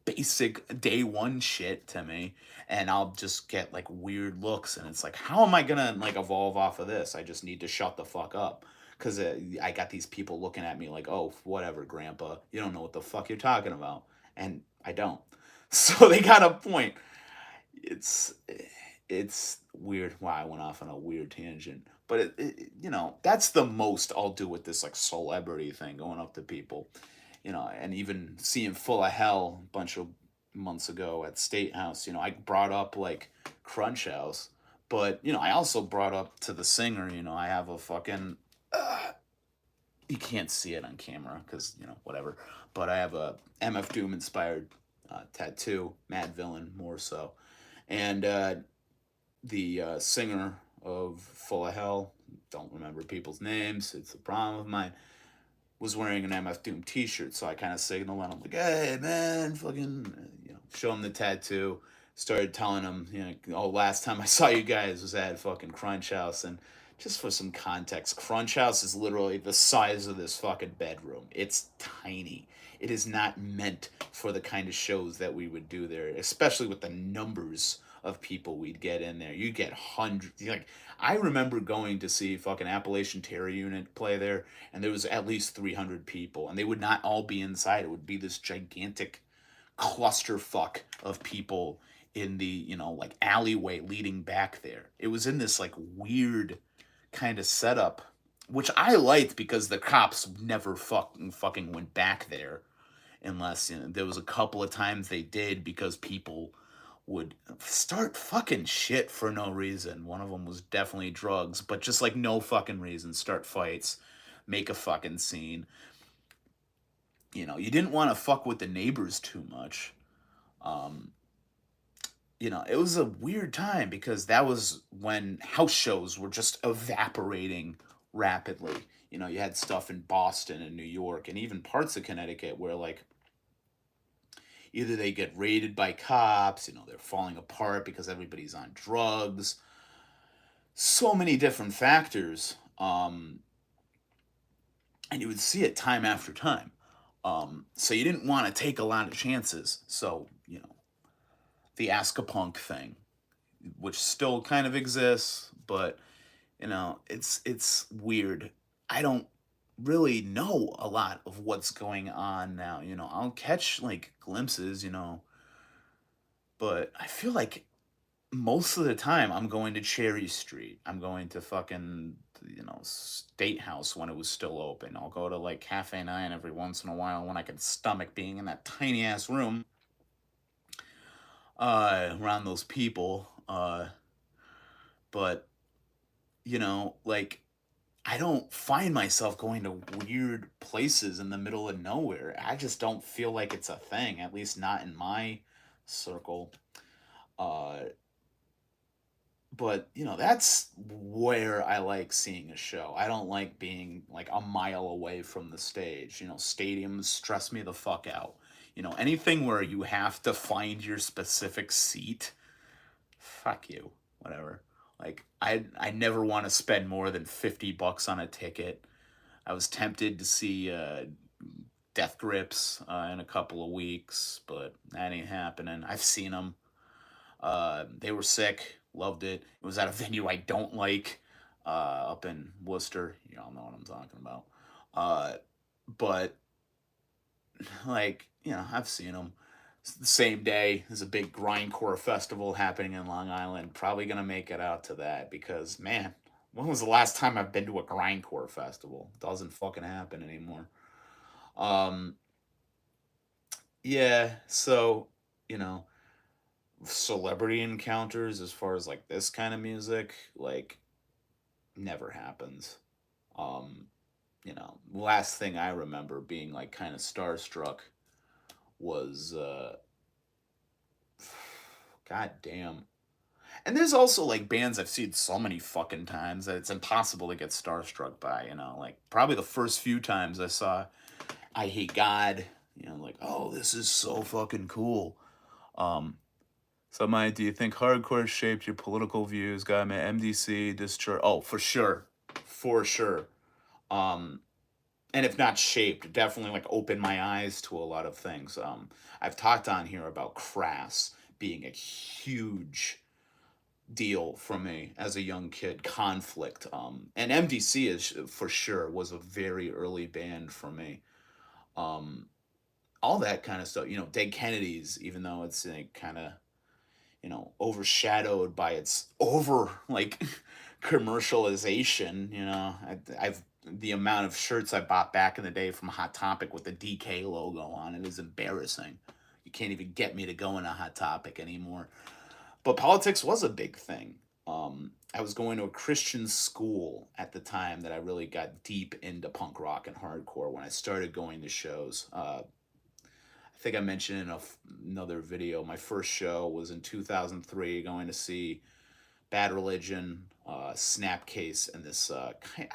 basic day one shit to me, and I'll just get like weird looks, and it's like, how am I gonna like evolve off of this? I just need to shut the fuck up because I got these people looking at me like, oh, whatever, grandpa, you don't know what the fuck you're talking about, and I don't. So they got a point. It's it's weird. Wow, I went off on a weird tangent, but that's the most I'll do with this like celebrity thing, going up to people, and even seeing Full of Hell a bunch of months ago at State House. I brought up like Crunch House, but I also brought up to the singer. I have a fucking you can't see it on camera because whatever, but I have a MF Doom inspired tattoo, Mad Villain more so, and the singer of Full of Hell, don't remember people's names. It's a problem of mine, was wearing an MF Doom T-shirt, so I kind of signaled and I'm like, "Hey, man, fucking," show him the tattoo. Started telling him, oh, last time I saw you guys was at fucking Crunch House, and just for some context, Crunch House is literally the size of this fucking bedroom. It's tiny. It is not meant for the kind of shows that we would do there, especially with the numbers of people we'd get in there. You get hundreds. Like, I remember going to see fucking Appalachian Terror Unit play there, and there was at least 300 people, and they would not all be inside. It would be this gigantic clusterfuck of people in the like alleyway leading back there. It was in this like weird kind of setup, which I liked because the cops never fucking went back there unless there was a couple of times they did because people would start fucking shit for no reason. One of them was definitely drugs, but just like no fucking reason. Start fights, make a fucking scene. You didn't want to fuck with the neighbors too much. Um, it was a weird time because that was when house shows were just evaporating rapidly. You had stuff in Boston and New York and even parts of Connecticut where like either they get raided by cops, they're falling apart because everybody's on drugs. So many different factors. And you would see it time after time. So you didn't want to take a lot of chances. So, the Ask a Punk thing, which still kind of exists, but it's weird. I don't really know a lot of what's going on now. I'll catch like glimpses, but I feel like most of the time I'm going to Cherry Street. I'm going to fucking, State House when it was still open. I'll go to like Cafe 9 every once in a while when I can stomach being in that tiny ass room around those people. But, like, I don't find myself going to weird places in the middle of nowhere. I just don't feel like it's a thing, at least not in my circle. Uh, but that's where I like seeing a show. I don't like being like a mile away from the stage. Stadiums stress me the fuck out. Anything where you have to find your specific seat, fuck you. Whatever. Like I never want to spend more than $50 on a ticket. I was tempted to see Death Grips in a couple of weeks, but that ain't happening. I've seen them. They were sick. Loved it. It was at a venue I don't like, up in Worcester. You all know what I'm talking about. Uh, but like I've seen them. It's the same day. There's a big grindcore festival happening in Long Island. Probably gonna make it out to that because man, when was the last time I've been to a grindcore festival? Doesn't fucking happen anymore. Um, yeah. So you know, celebrity encounters as far as like this kind of music, like never happens. Um, last thing I remember being like kind of starstruck was god damn. And there's also like bands I've seen so many fucking times that it's impossible to get starstruck by, like probably the first few times I saw I Hate God, like, oh, this is so fucking cool. Um, So, Mike, do you think hardcore shaped your political views? Got me MDC, discharge. Oh, for sure, for sure. Um, and if not shaped, definitely like opened my eyes to a lot of things. I've talked on here about Crass being a huge deal for me as a young kid. Conflict. And MDC is for sure was a very early band for me. Um, all that kind of stuff. Dead Kennedys, even though it's like kind of overshadowed by its over like commercialization. I've the amount of shirts I bought back in the day from Hot Topic with the DK logo on it is embarrassing. You can't even get me to go in a Hot Topic anymore. But politics was a big thing. I was going to a Christian school at the time that I really got deep into punk rock and hardcore when I started going to shows. I think I mentioned in another video, my first show was in 2003, going to see Bad Religion, Snapcase, and this, I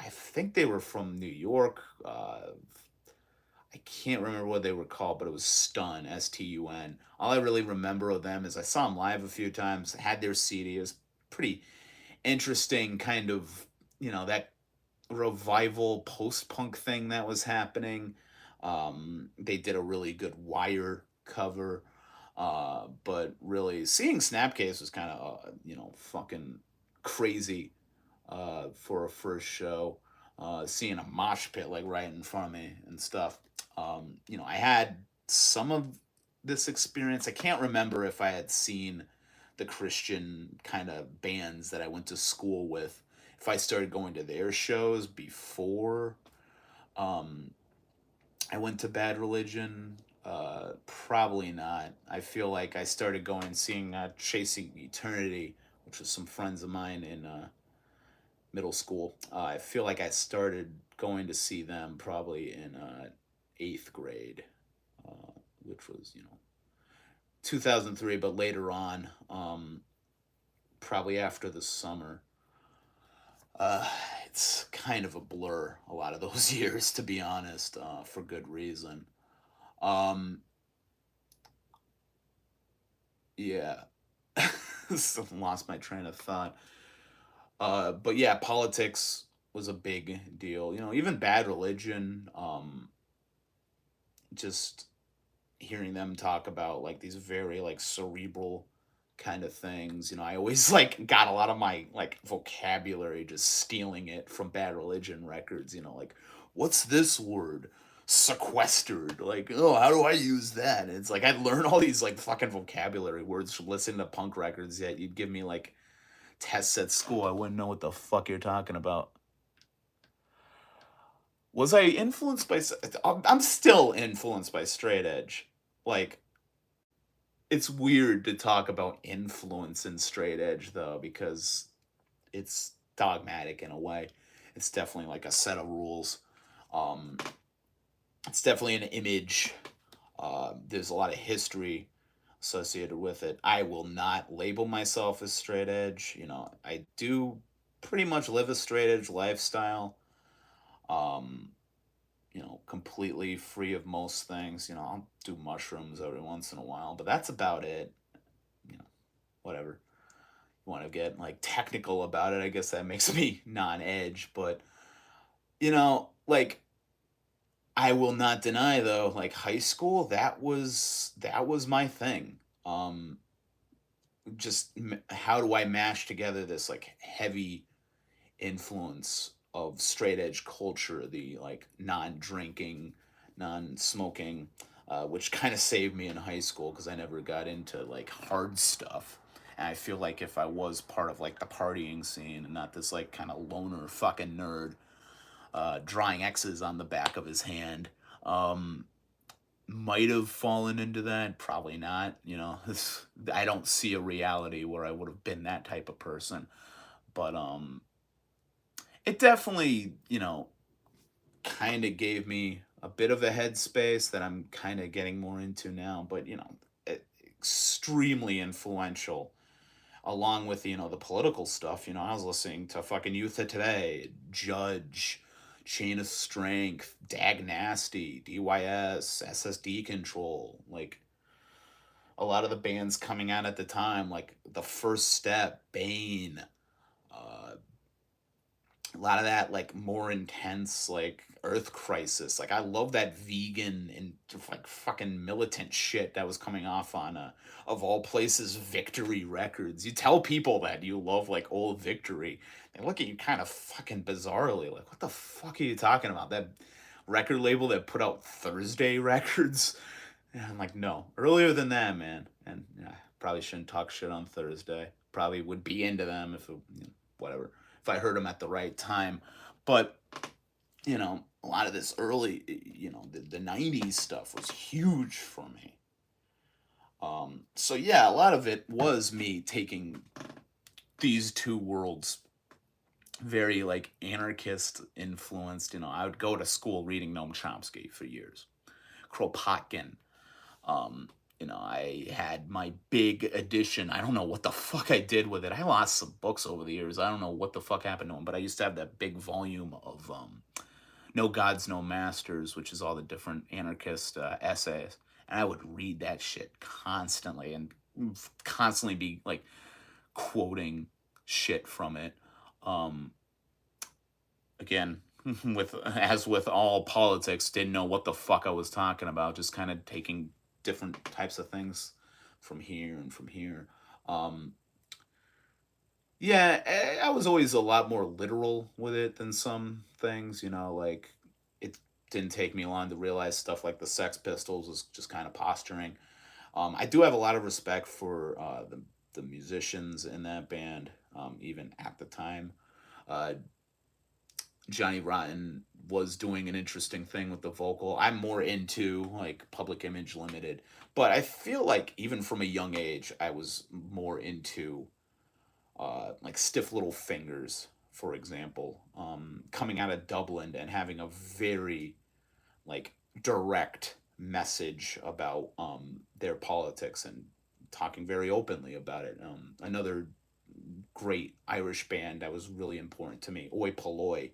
think they were from New York. I can't remember what they were called, but it was Stun, Stun. All I really remember of them is I saw them live a few times, had their CD. It was pretty interesting, kind of, that revival post-punk thing that was happening. They did a really good Wire cover. But really seeing Snapcase was kind of, fucking crazy for a first show. Seeing a mosh pit like right in front of me and stuff. I had some of this experience. I can't remember if I had seen the Christian kind of bands that I went to school with, if I started going to their shows before um, I went to Bad Religion. Probably not. I feel like I started going seeing Chasing Eternity, which was some friends of mine in middle school. I feel like I started going to see them probably in eighth grade, which was 2003. But later on, probably after the summer. Uh, it's kind of a blur a lot of those years, to be honest, for good reason. Um, yeah. So lost my train of thought. But yeah, politics was a big deal. Even Bad Religion, just hearing them talk about like these very like cerebral kind of things. I always like got a lot of my like vocabulary just stealing it from Bad Religion records. Like, what's this word? sequestered. Like, oh, how do I use that? And it's like I'd learn all these like fucking vocabulary words from listening to punk records. Yet you'd give me like tests at school. I wouldn't know what the fuck you're talking about. Was I influenced by? I'm still influenced by straight edge. Like, it's weird to talk about influence in straight edge though, because it's dogmatic in a way. It's definitely like a set of rules. Um, it's definitely an image. There's a lot of history associated with it. I will not label myself as straight edge. You know, I do pretty much live a straight edge lifestyle. Um, you know, completely free of most things. You know, I'll do mushrooms every once in a while, but that's about it. You know, whatever. You want to get like technical about it, I guess that makes me non-edge, but you know, like I will not deny though, like high school, that was my thing. Um how do I mash together this like heavy influence of straight edge culture, the like non-drinking, non-smoking, which kind of saved me in high school because I never got into like hard stuff. And I feel like if I was part of like the partying scene and not this like kind of loner fucking nerd drawing X's on the back of his hand, um, might have fallen into that. Probably not. You know, I don't see a reality where I would have been that type of person. But it definitely, you know, kind of gave me a bit of a headspace that I'm kind of getting more into now. But you know, extremely influential. Along with you know the political stuff. You know, I was listening to fucking Youth of Today, Judge, Chain of Strength, Dag Nasty, DYS, SSD Control. Like a lot of the bands coming out at the time, like The First Step, Bane, uh, a lot of that like more intense like Earth Crisis. Like I love that vegan and like fucking militant shit that was coming off on of all places Victory Records. You tell people that you love like old Victory, they look at you kind of fucking bizarrely like what the fuck are you talking about? That record label that put out Thursday Records? And I'm like, no, earlier than that, man. And yeah, probably shouldn't talk shit on Thursday. Probably would be into them if it, you know, whatever, if I heard them at the right time. But you know, a lot of this early, you know, the '90s stuff was huge for me. So yeah, a lot of it was me taking these two worlds, very like anarchist influenced. You know, I would go to school reading Noam Chomsky for years, Kropotkin. Um, you know, I had my big edition. I don't know what the fuck I did with it. I lost some books over the years. I don't know what the fuck happened to them, but I used to have that big volume of No Gods, No Masters, which is all the different anarchist essays. And I would read that shit constantly and constantly be like quoting shit from it. Um, again, with as with all politics, didn't know what the fuck I was talking about. Just kind of taking different types of things from here and from here. Um, yeah, I was always a lot more literal with it than some things. You know, like it didn't take me long to realize stuff like the Sex Pistols was just kind of posturing. I do have a lot of respect for the musicians in that band, even at the time. Uh, Johnny Rotten was doing an interesting thing with the vocal. I'm more into like Public Image Limited, but I feel like even from a young age, I was more into like Stiff Little Fingers, for example, coming out of Dublin and having a very like direct message about their politics and talking very openly about it. Another great Irish band that was really important to me, Oi Polloi,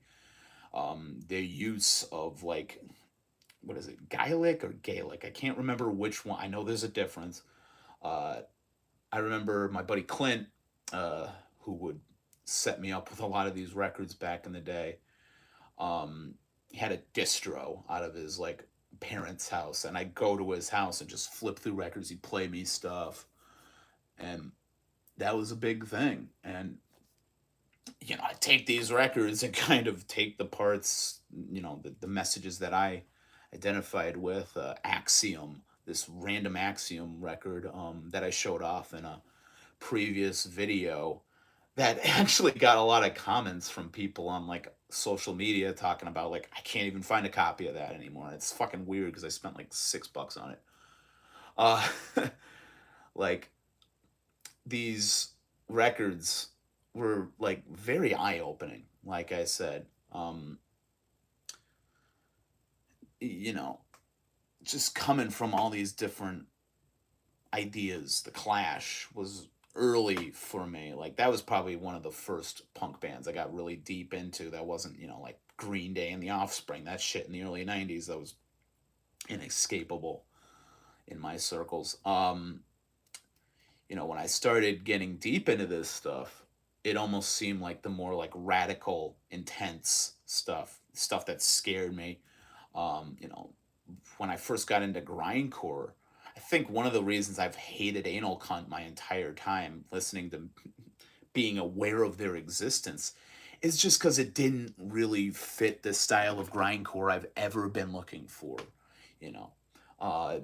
their use of like what is it, Gaelic or Gaelic? I can't remember which one. I know there's a difference. Uh, I remember my buddy Clint, uh, who would set me up with a lot of these records back in the day. He had a distro out of his like parents' house, and I'd go to his house and just flip through records. He'd play me stuff, and that was a big thing. And you know, I take these records and kind of take the parts, you know, the messages that I identified with Axiom, this random Axiom record that I showed off in a previous video that actually got a lot of comments from people on like social media talking about like I can't even find a copy of that anymore. It's fucking weird because I spent like $6 on it. Uh, like these records were like very eye opening. Like I said, you know, just coming from all these different ideas. The Clash was early for me. Like that was probably one of the first punk bands I got really deep into. That wasn't, like Green Day and the Offspring. That shit in the early 90s that was inescapable in my circles. When I started getting deep into this stuff, it almost seemed like the more like radical, intense stuff that scared me. You know, when I first got into grindcore, I think one of the reasons I've hated Anal Cunt my entire time listening to being aware of their existence is just because it didn't really fit the style of grindcore I've ever been looking for. You know, uh,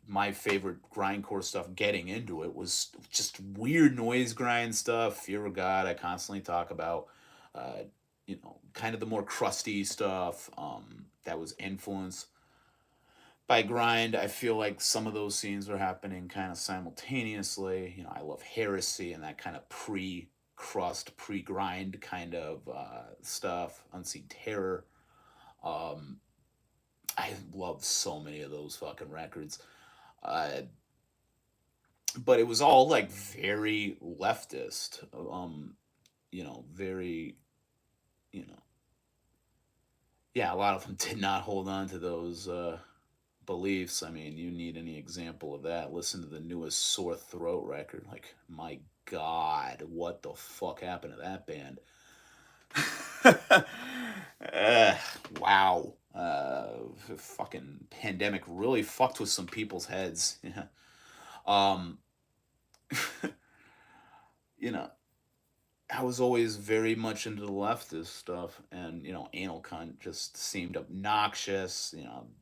my favorite grindcore stuff getting into it was just weird noise grind stuff. Fear of God, I constantly talk about. Kind of the more crusty stuff that was influenced by grind. I feel like some of those scenes are happening kind of simultaneously. I love Heresy and that kind of pre-crust, pre-grind kind of stuff. Unseen Terror. Um, I love so many of those fucking records. Uh, but it was all like very leftist. Very, you know, yeah, a lot of them did not hold on to those beliefs. I mean, you need any example of that? Listen to the newest Sore Throat record. Like, my God, what the fuck happened to that band? uh, wow. Fucking pandemic really fucked with some people's heads. Yeah. Um, you know, I was always very much into the leftist stuff, and Anal Cunt just seemed obnoxious.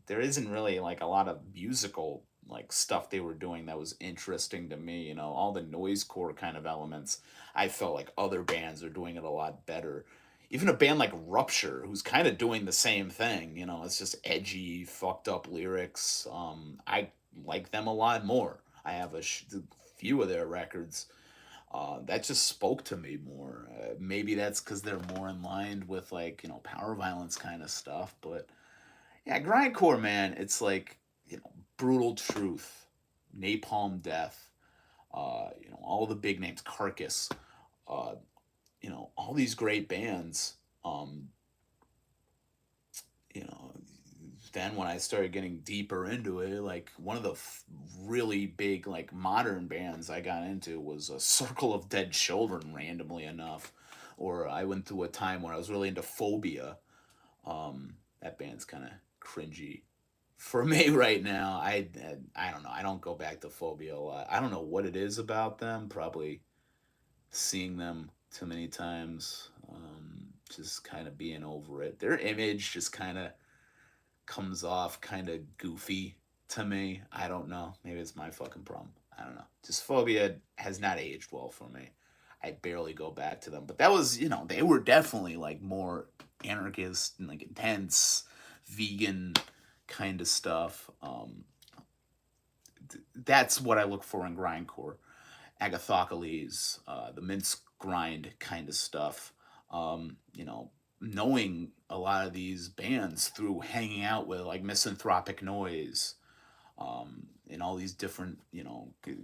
There isn't really like a lot of musical like stuff they were doing that was interesting to me. All the noisecore kind of elements. I felt like other bands are doing it a lot better. Even a band like Rupture, who's kind of doing the same thing. It's just edgy, fucked up lyrics. I like them a lot more. I have a few of their records that just spoke to me more. Maybe that's because they're more in line with like power violence kind of stuff. But yeah, grindcore, man, it's like brutal truth, napalm death. All the big names, Carcass. Uh, all these great bands. Um, you know, then when I started getting deeper into it, like one of the really big like modern bands I got into was a Circle of Dead Children, randomly enough. Or I went through a time where I was really into Phobia. That band's kind of cringy for me right now. I don't know. I don't go back to Phobia a lot. I don't know what it is about them. Probably seeing them too many times. Just kind of being over it. Their image just kind of comes off kind of goofy to me. I don't know. Maybe it's my fucking problem. I don't know. Just Phobia has not aged well for me. I barely go back to them. But that was, they were definitely like more anarchist and like intense vegan kind of stuff. That's what I look for in grindcore. Agathocles, the mince grind kind of stuff. Knowing a lot of these bands through hanging out with like Misanthropic Noise, and all these different,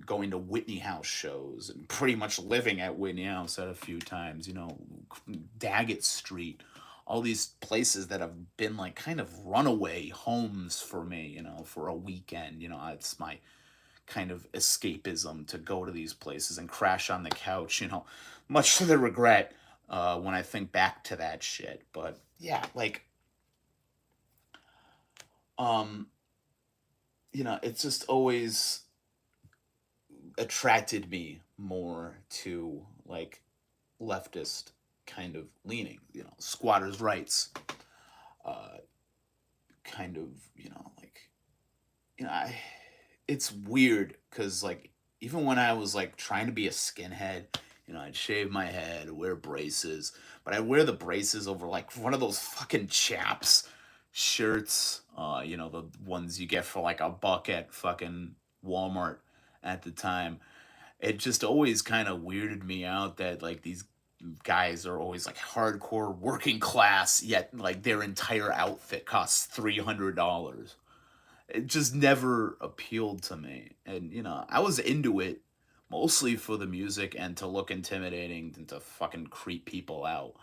going to Whitney House shows and pretty much living at Whitney House at a few times, Daggett Street, all these places that have been like kind of runaway homes for me, for a weekend. It's my kind of escapism to go to these places and crash on the couch, much to the regret when I think back to that shit. But yeah, like, um, it's just always attracted me more to like leftist kind of leaning, squatters' rights, uh, kind of, like, it's weird because, like, even when I was, like, trying to be a skinhead, I'd shave my head, wear braces, but I'd wear the braces over, like, one of those fucking chaps shirts, the ones you get for, like, a buck at fucking Walmart at the time. It just always kind of weirded me out that, like, these guys are always, like, hardcore working class, yet, like, their entire outfit costs $300. It just never appealed to me. And, I was into it mostly for the music and to look intimidating and to fucking creep people out.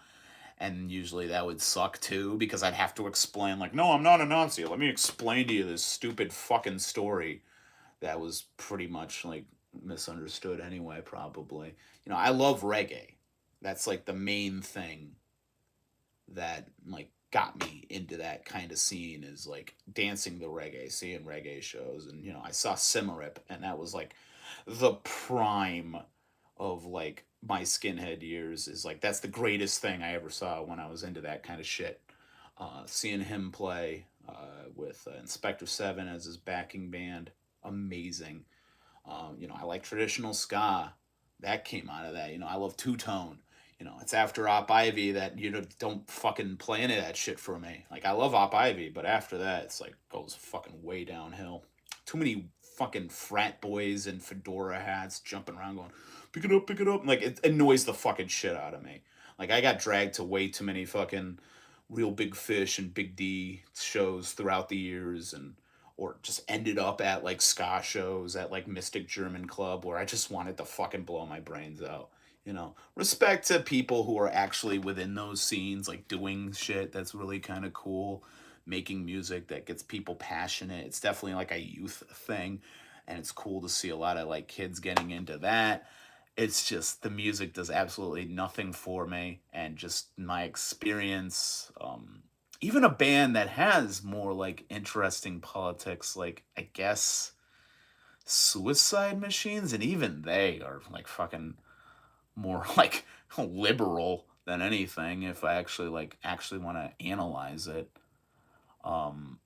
And usually that would suck too because I'd have to explain, like, no, I'm not a Nazi. Let me explain to you this stupid fucking story that was pretty much, like, misunderstood anyway, probably. I love reggae. That's, like, the main thing that, like, got me into that kind of scene, is like dancing the reggae, seeing reggae shows. And I saw Cimarip, and that was like the prime of, like, my skinhead years. Is like, that's the greatest thing I ever saw when I was into that kind of shit. Seeing him play with Inspector 7 as his backing band, amazing. I like traditional ska. That came out of that. I love two tone. It's after Op Ivy that don't fucking play any of that shit for me. Like, I love Op Ivy, but after that, it's like goes fucking way downhill. Too many fucking frat boys in fedora hats jumping around going, pick it up, pick it up. Like, it annoys the fucking shit out of me. Like, I got dragged to way too many fucking Real Big Fish and Big D shows throughout the years, and or just ended up at, like, ska shows at, like, Mystic German Club, where I just wanted to fucking blow my brains out. Respect to people who are actually within those scenes, like, doing shit that's really kind of cool, making music that gets people passionate. It's definitely like a youth thing, and it's cool to see a lot of, like, kids getting into that. It's just the music does absolutely nothing for me, and just my experience. Even a band that has more, like, interesting politics, like, I guess Suicide Machines, and even they are, like, fucking more like liberal than anything, if I actually want to analyze it. Um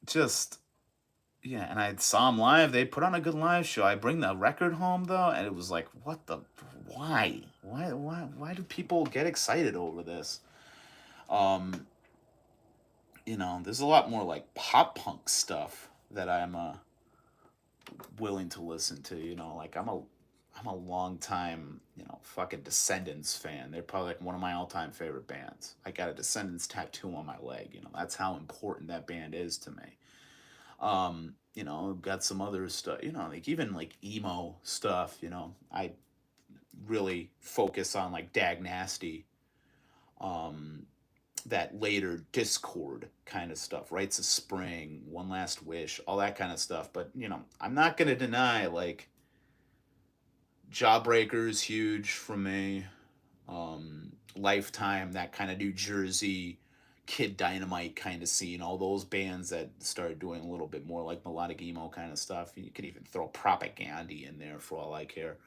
just Yeah, and I saw them live. They put on a good live show. I bring the record home though, and it was like, what the why do people get excited over this? Um there's a lot more, like, pop punk stuff that I'm willing to listen to. Like, I'm a long time, fucking Descendants fan. They're probably, like, one of my all time favorite bands. I got a Descendants tattoo on my leg. That's how important that band is to me. Got some other stuff, like, even, like, emo stuff. I really focus on, like, Dag Nasty, um, that later Discord kind of stuff, Rites of Spring, One Last Wish, all that kind of stuff. But, I'm not gonna deny, like, Jawbreaker's huge for me. Lifetime, that kind of New Jersey Kid Dynamite kind of scene, all those bands that started doing a little bit more, like, melodic emo kind of stuff. You could even throw Propaganda in there for all I care.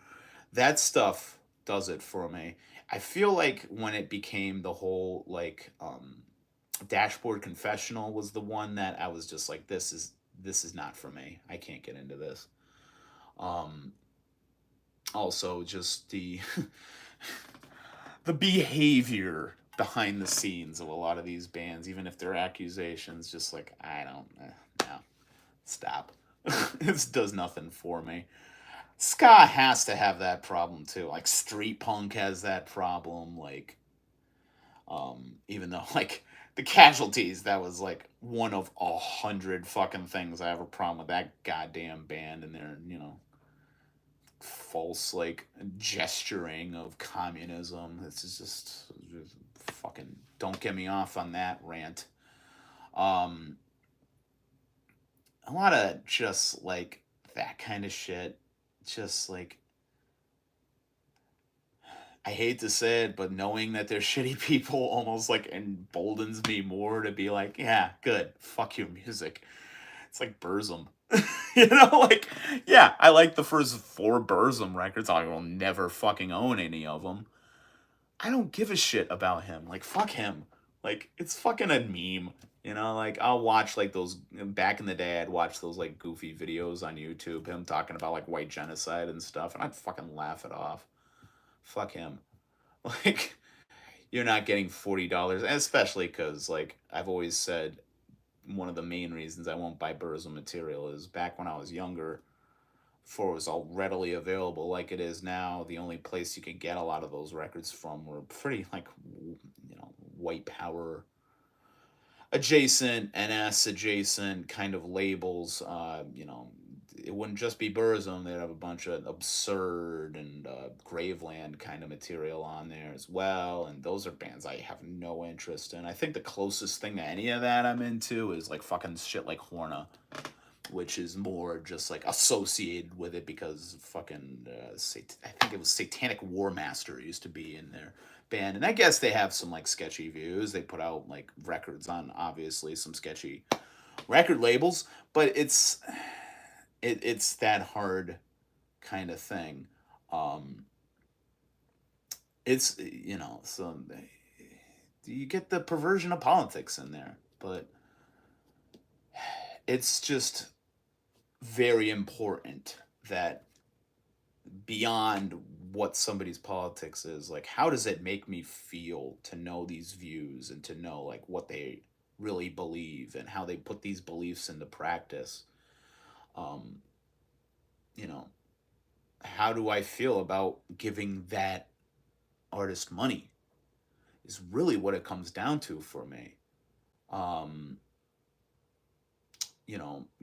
That stuff does it for me. I feel like when it became the whole, like, Dashboard Confessional was the one that I was just like, this is not for me. I can't get into this. Um, Also, just the the behavior behind the scenes of a lot of these bands, even if they're accusations, just like, I don't, no, stop. This does nothing for me. Ska has to have that problem too. Like, street punk has that problem. Like, even though, like, the Casualties, that was, like, one of 100 fucking things I have a problem with that goddamn band and their, false, like, gesturing of communism. This is just fucking, don't get me off on that rant. Um, a lot of just, like, that kind of shit. Just, like, I hate to say it, but knowing that they're shitty people almost, like, emboldens me more to be like, yeah, good, fuck your music. It's like Burzum. Like, yeah, I like the first 4 Burzum records. I will never fucking own any of them. I don't give a shit about him. Like, fuck him. Like, it's fucking a meme. You know, like I'll watch like those back in the day. I'd watch those like goofy videos on YouTube, him talking about like white genocide and stuff, and I'd fucking laugh it off. Fuck him. Like you're not getting $40, especially because like I've always said, one of the main reasons I won't buy Burzum material is back when I was younger, before it was all readily available like it is now. The only place you could get a lot of those records from were pretty like white power adjacent, NS adjacent kind of labels. It wouldn't just be Burzum. They'd have a bunch of Absurd and Graveland kind of material on there as well. And those are bands I have no interest in. I think the closest thing to any of that I'm into is like fucking shit like Horna, which is more just like associated with it because fucking I think it was Satanic War Master used to be in their band, and I guess they have some like sketchy views. They put out like records on obviously some sketchy record labels, but it's that hard kind of thing. Um, it's so you get the perversion of politics in there, but it's just very important that beyond what somebody's politics is, like how does it make me feel to know these views and to know like what they really believe and how they put these beliefs into practice. um you know how do I feel about giving that artist money is really what it comes down to for me. um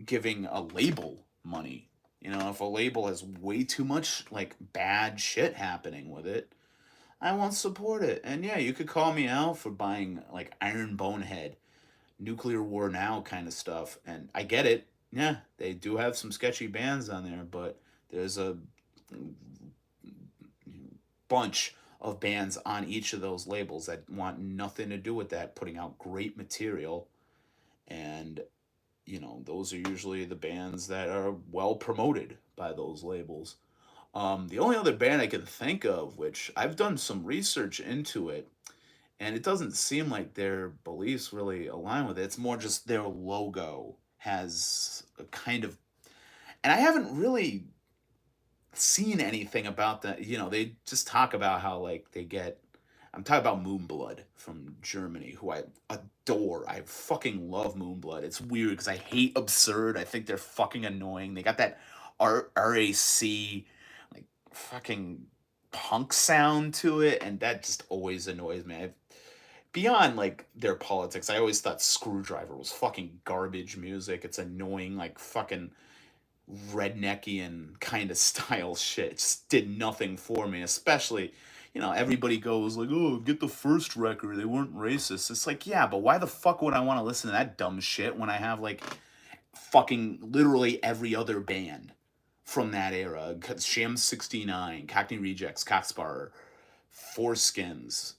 Giving a label money. If a label has way too much like bad shit happening with it, I won't support it. And yeah, you could call me out for buying like Iron Bonehead, Nuclear War Now kind of stuff, and I get it. Yeah, they do have some sketchy bands on there, but there's a bunch of bands on each of those labels that want nothing to do with that, putting out great material. And those are usually the bands that are well promoted by those labels. The only other band I can think of, which I've done some research into it, and it doesn't seem like their beliefs really align with it. It's more just their logo has a kind of, and I haven't really seen anything about that. They just talk about how like they get. I'm talking about Moonblood from Germany, who I adore. I fucking love Moonblood. It's weird because I hate Absurd. I think they're fucking annoying. They got that RAC like fucking punk sound to it, and that just always annoys me. Beyond like their politics, I always thought Screwdriver was fucking garbage music. It's annoying, like fucking redneckian kind of style shit. It just did nothing for me, especially, everybody goes like, oh, get the first record. They weren't racist. It's like, yeah, but why the fuck would I want to listen to that dumb shit when I have like fucking literally every other band from that era? Sham 69, Cockney Rejects, Cockspar, Foreskins,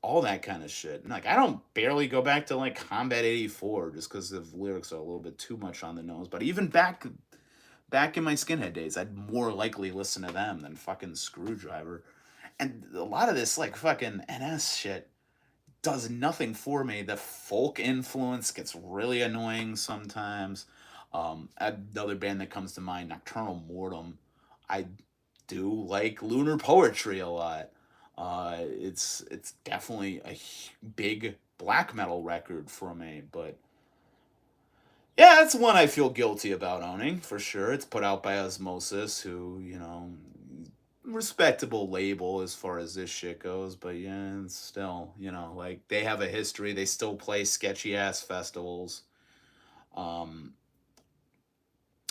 all that kind of shit. And like, I don't barely go back to like Combat 84 just because the lyrics are a little bit too much on the nose. But even back in my skinhead days, I'd more likely listen to them than fucking Screwdriver. And a lot of this like fucking NS shit does nothing for me. The folk influence gets really annoying sometimes. Another band that comes to mind, Nocturnal Mortem. I do like Lunar Poetry a lot. It's definitely a big black metal record for me, but yeah, it's one I feel guilty about owning for sure. It's put out by Osmosis, who respectable label as far as this shit goes, but yeah, it's still like they have a history. They still play sketchy ass festivals. Um,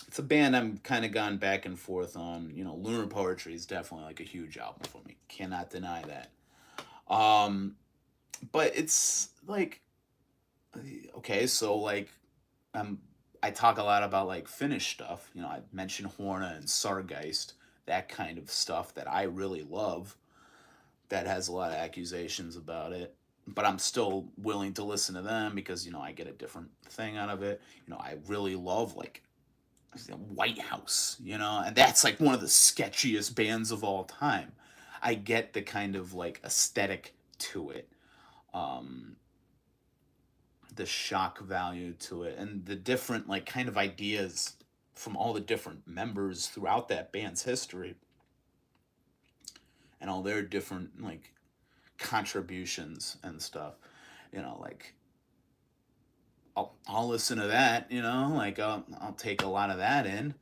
it's a band I'm kind of gone back and forth on. Lunar Poetry is definitely like a huge album for me. Cannot deny that. Um, but it's like okay, so like um I talk a lot about like Finnish stuff. I mentioned Horna and Sargeist, that kind of stuff that I really love, that has a lot of accusations about it. But I'm still willing to listen to them because, I get a different thing out of it. I really love like White House, and that's like one of the sketchiest bands of all time. I get the kind of like aesthetic to it. Um, the shock value to it, and the different like kind of ideas from all the different members throughout that band's history, and all their different like contributions and stuff. Like I'll listen to that. Like I'll take a lot of that in.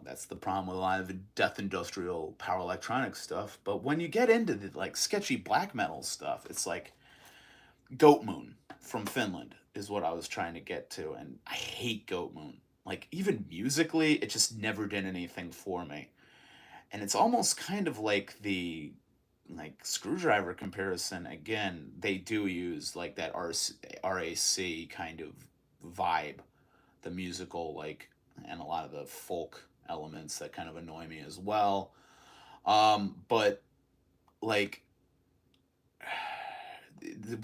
That's the problem with a lot of death industrial power electronic stuff. But when you get into the like sketchy black metal stuff, it's like Goat Moon from Finland is what I was trying to get to, and I hate Goat Moon. Like even musically, it just never did anything for me. And it's almost kind of like the like Screwdriver comparison. Again, they do use like that RAC kind of vibe, the musical like, and a lot of the folk elements that kind of annoy me as well. But like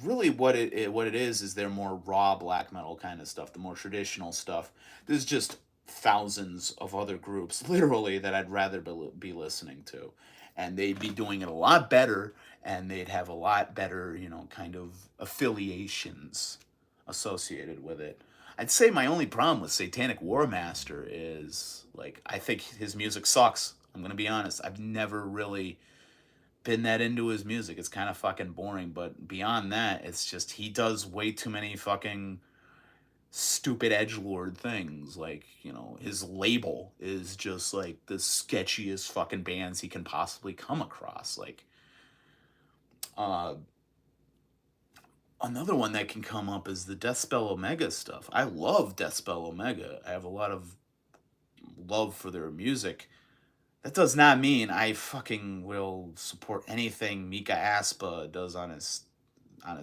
really what it is they're more raw black metal kind of stuff, the more traditional stuff. There's just thousands of other groups literally that I'd rather be listening to, and they'd be doing it a lot better, and they'd have a lot better kind of affiliations associated with it. I'd say my only problem with Satanic War Master is like I think his music sucks. I'm gonna be honest, I've never really been that into his music. It's kind of fucking boring, but beyond that, it's just he does way too many fucking stupid edgelord things. Like, his label is just like the sketchiest fucking bands he can possibly come across. Like, uh, another one that can come up is the Deathspell Omega stuff. I love Deathspell Omega. I have a lot of love for their music. That does not mean I fucking will support anything Mika Aspa does on his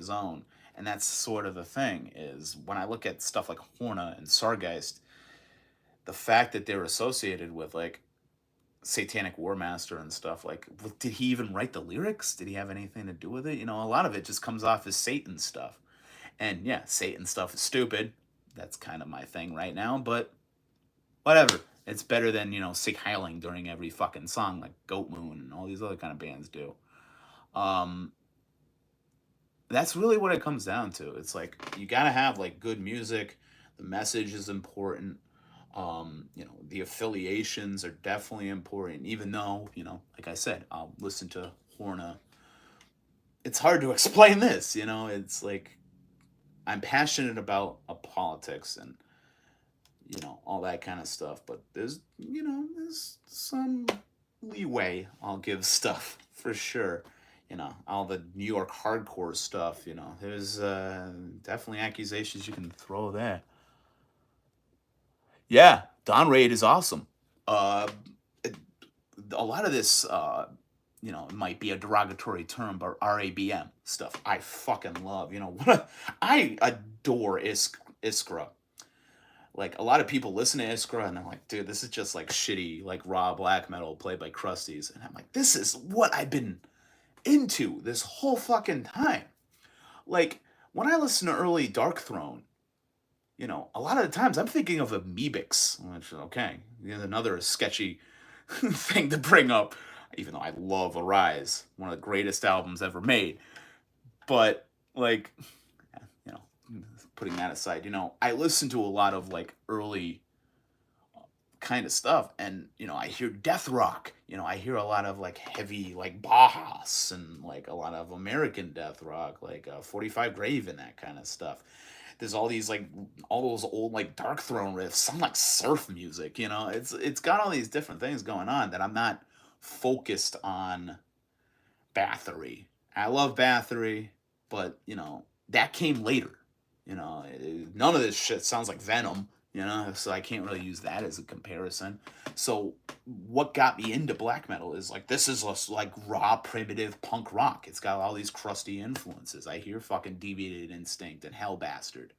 own. And that's sort of the thing, is when I look at stuff like Horna and Sargeist, the fact that they're associated with like Satanic War Master and stuff, like did he even write the lyrics? Did he have anything to do with it? A lot of it just comes off as Satan stuff. And yeah, Satan stuff is stupid. That's kind of my thing right now, but whatever. It's better than, Sick Heiling during every fucking song like Goat Moon and all these other kind of bands do. That's really what it comes down to. It's like you gotta have like good music. The message is important. The affiliations are definitely important. Even though, like I said, I'll listen to Horna. It's hard to explain this. It's like I'm passionate about politics and all that kind of stuff. But there's some leeway I'll give stuff for sure. All the New York hardcore stuff. There's definitely accusations you can throw there. Yeah, Don Raid is awesome. Uh, a lot of this, it might be a derogatory term, but RABM stuff I fucking love. I adore Iskra. Like a lot of people listen to Iskra and they're like, dude, this is just like shitty, like raw black metal played by crusties. And I'm like, this is what I've been into this whole fucking time. Like when I listen to early Dark Throne, a lot of the times I'm thinking of Amoebics, which okay, another sketchy thing to bring up, even though I love Arise, one of the greatest albums ever made. But like, you know, putting that aside, I listen to a lot of like early kind of stuff, and I hear death rock. I hear a lot of like heavy like Bajas and like a lot of American death rock, like 45 Grave and that kind of stuff. There's all these like all those old like Dark Throne riffs, some like surf music. It's got all these different things going on that I'm not focused on. Bathory, I love Bathory, but that came later. None of this shit sounds like Venom. So I can't really use that as a comparison. So what got me into black metal is like this is like raw primitive punk rock. It's got all these crusty influences. I hear fucking Deviated Instinct and Hell Bastard,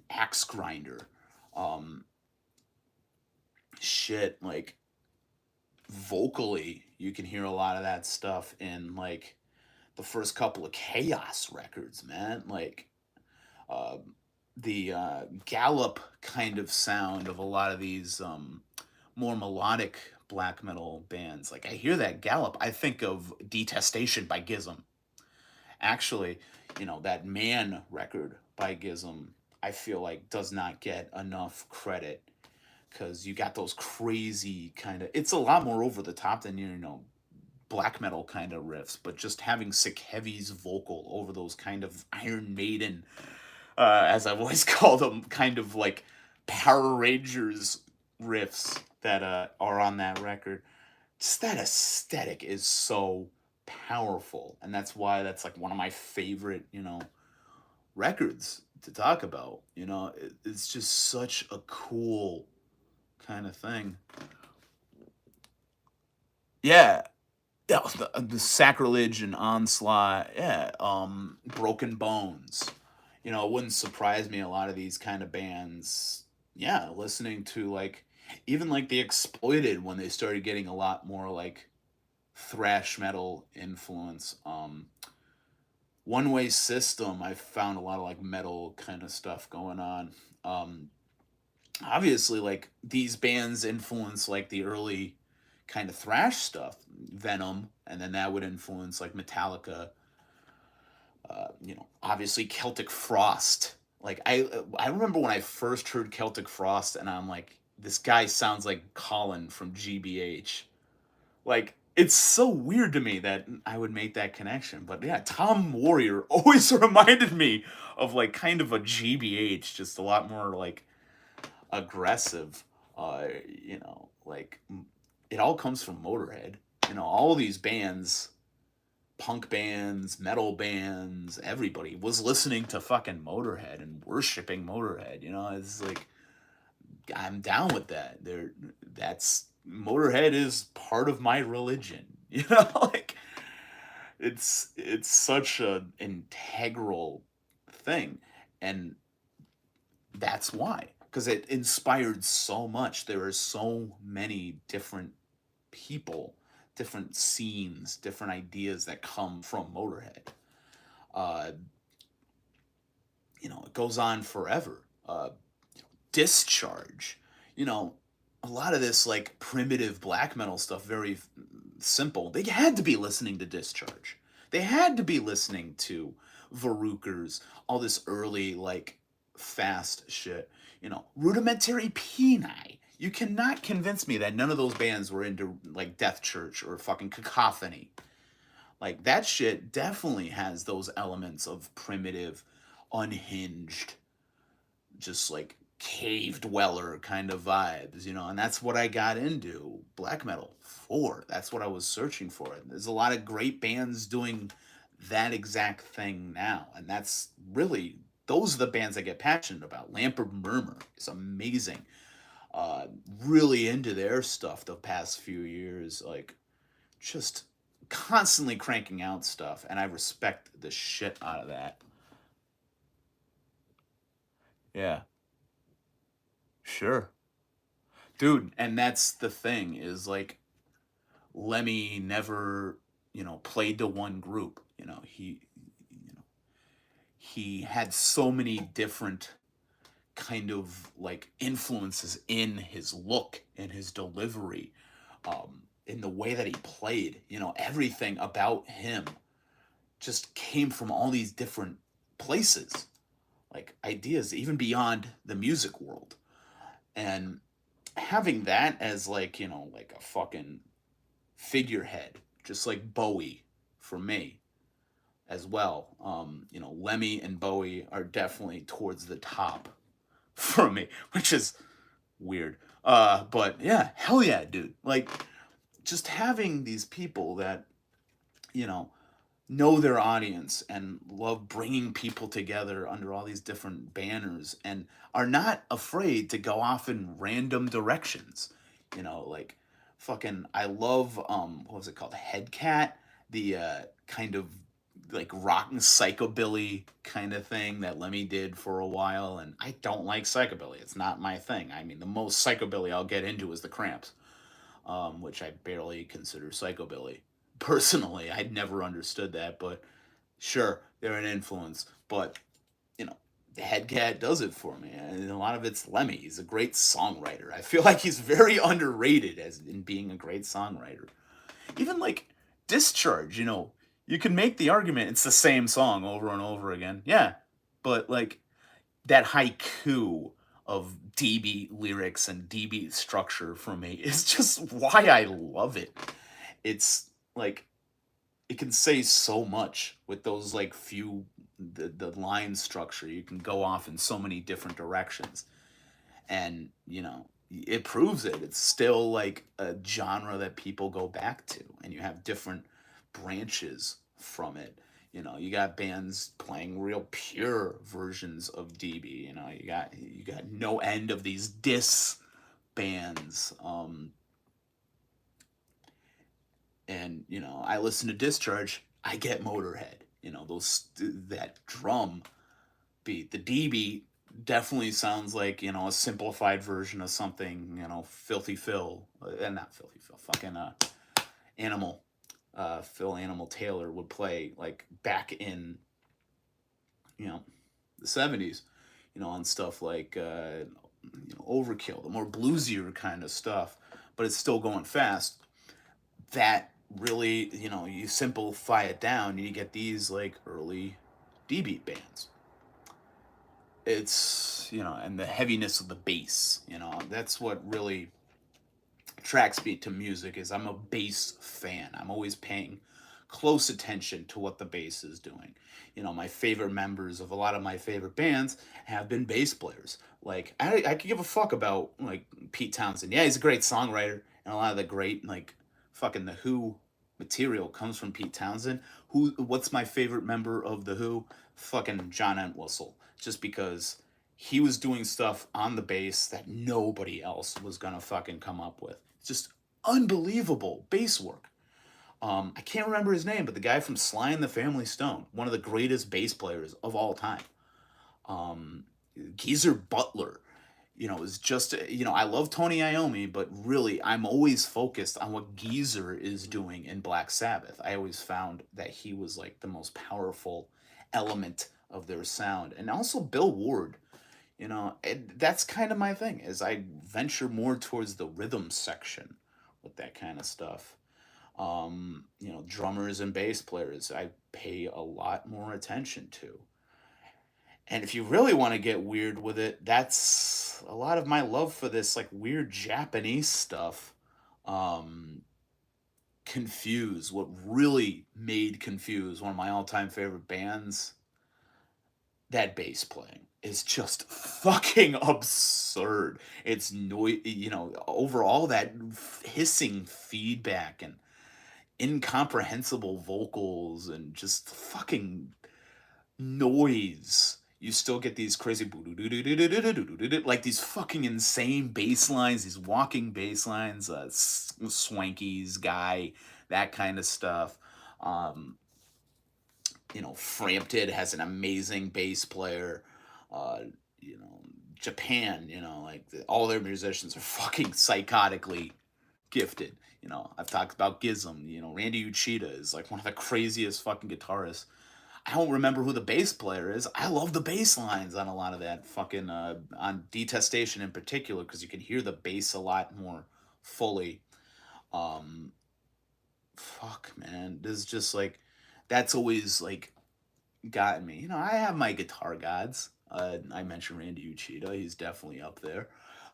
Axe Grinder, shit, like vocally you can hear a lot of that stuff in like the first couple of Chaos records, man. Like the gallop kind of sound of a lot of these more melodic black metal bands. Like I hear that gallop, I think of Detestation by Gizm. Actually, That Man record by Gizm, I feel like does not get enough credit because you got those crazy kind of. It's a lot more over the top than black metal kind of riffs, but just having Sick Heavy's vocal over those kind of Iron Maiden, as I've always called them, kind of like Power Rangers riffs that are on that record. Just that aesthetic is so powerful, and that's why that's like one of my favorite, records to talk about. It's just such a cool kind of thing. Yeah, yeah, the Sacrilege and Onslaught. Yeah, Broken Bones. It wouldn't surprise me a lot of these kind of bands. Yeah, listening to like even like the Exploited when they started getting a lot more like thrash metal influence. One Way System, I found a lot of like metal kind of stuff going on. Um, Obviously, like these bands influence like the early kind of thrash stuff, Venom, and then that would influence like Metallica. Obviously Celtic Frost. Like I remember when I first heard Celtic Frost, and I'm like, this guy sounds like Colin from GBH. Like it's so weird to me that I would make that connection. But yeah, Tom Warrior always reminded me of like kind of a GBH, just a lot more like aggressive. Like it all comes from Motorhead. All these bands, punk bands, metal bands, everybody was listening to fucking Motorhead and worshiping Motorhead. It's like I'm down with that. That's Motorhead is part of my religion. Like it's such an integral thing, and that's why, because it inspired so much. There are so many different people, different scenes, different ideas that come from Motorhead. Uh, it goes on forever. Discharge, you know, a lot of this like primitive black metal stuff, very simple. They had to be listening to Discharge. They had to be listening to Varukers, all this early like fast shit. Rudimentary Peni. You cannot convince me that none of those bands were into like Death Church or fucking Cacophony. Like that shit definitely has those elements of primitive, unhinged, just like cave dweller kind of vibes, and that's what I got into black metal for. That's what I was searching for. There's a lot of great bands doing that exact thing now, and that's really those are the bands I get passionate about. Lampard Murmur is amazing. Uh, really into their stuff the past few years, like just constantly cranking out stuff, and I respect the shit out of that. Yeah, sure. Dude, and that's the thing is like Lemmy never, played to one group. He had so many different kind of like influences in his look, in his delivery, in the way that he played. Everything about him just came from all these different places, like ideas, even beyond the music world. And having that as like, like a fucking figurehead, just like Bowie for me as well. Lemmy and Bowie are definitely towards the top for me, which is weird. But yeah, hell yeah, dude. Like just having these people that, you know their audience and love bringing people together under all these different banners and are not afraid to go off in random directions. Like fucking I love what was it called? Headcat, the kind of like rock and psychobilly kind of thing that Lemmy did for a while, and I don't like psychobilly. It's not my thing. I mean, the most psychobilly I'll get into is the Cramps, which I barely consider psychobilly. Personally, I'd never understood that, but sure, they're an influence. But you know, the Headcat does it for me, and a lot of it's Lemmy. He's a great songwriter. I feel like he's very underrated as in being a great songwriter. Even like Discharge, You can make the argument it's the same song over and over again. Yeah. But like that haiku of DB lyrics and DB structure for me is just why I love it. It's like it can say so much with those like few the line structure. You can go off in so many different directions. And, you know, it proves it. It's still like a genre that people go back to and you have different branches from it. You know, you got bands playing real pure versions of DB. You know, you got no end of these diss bands. And you know, I listen to Discharge. I get Motorhead. You know, those that drum beat, the D beat definitely sounds like, you know, a simplified version of something. You know, Filthy Phil, not Filthy Phil, fucking Animal. Phil Animal Taylor would play like back in, you know, the 70s, you know, on stuff like you know, Overkill, the more bluesier kind of stuff, but it's still going fast. That really, you know, you simplify it down, and you get these like early D beat bands. It's, you know, and the heaviness of the bass, you know, that's what really attracts me to music. Is I'm a bass fan. I'm always paying close attention to what the bass is doing. You know, my favorite members of a lot of my favorite bands have been bass players. Like I could give a fuck about like Pete Townsend. Yeah, he's a great songwriter, and a lot of the great like fucking the Who material comes from Pete Townsend. What's my favorite member of the Who? Fucking John Entwistle. Just because he was doing stuff on the bass that nobody else was gonna fucking come up with. It's just unbelievable bass work. I can't remember his name, but the guy from Sly and the Family Stone, one of the greatest bass players of all time. Um, Geezer Butler, you know, is just, you know, I love Tony Iommi, but really I'm always focused on what Geezer is doing in Black Sabbath. I always found that he was like the most powerful element of their sound. And also Bill Ward, you know, that's kind of my thing, is I venture more towards the rhythm section with that kind of stuff. You know, drummers and bass players I pay a lot more attention to. And if you really want to get weird with it, that's a lot of my love for this like weird Japanese stuff. Um, Confuse, what really made Confuse one of my all-time favorite bands, that bass playing is just fucking absurd. It's you know, overall that hissing feedback and incomprehensible vocals and just fucking noise. You still get these crazy like these fucking insane bass lines, these walking bass lines, Swanky's guy, that kind of stuff. Um, you know, Frampton has an amazing bass player. Uh, you know, Japan, you know, like all their musicians are fucking psychotically gifted. You know, I've talked about Gizm. You know, Randy Uchida is like one of the craziest fucking guitarists. I don't remember who the bass player is. I love the bass lines on a lot of that fucking on Detestation in particular, because you can hear the bass a lot more fully. Um, Fuck, man, this is just like that's always like gotten me. You know, I have my guitar gods. I mentioned Randy Uchida. He's definitely up there.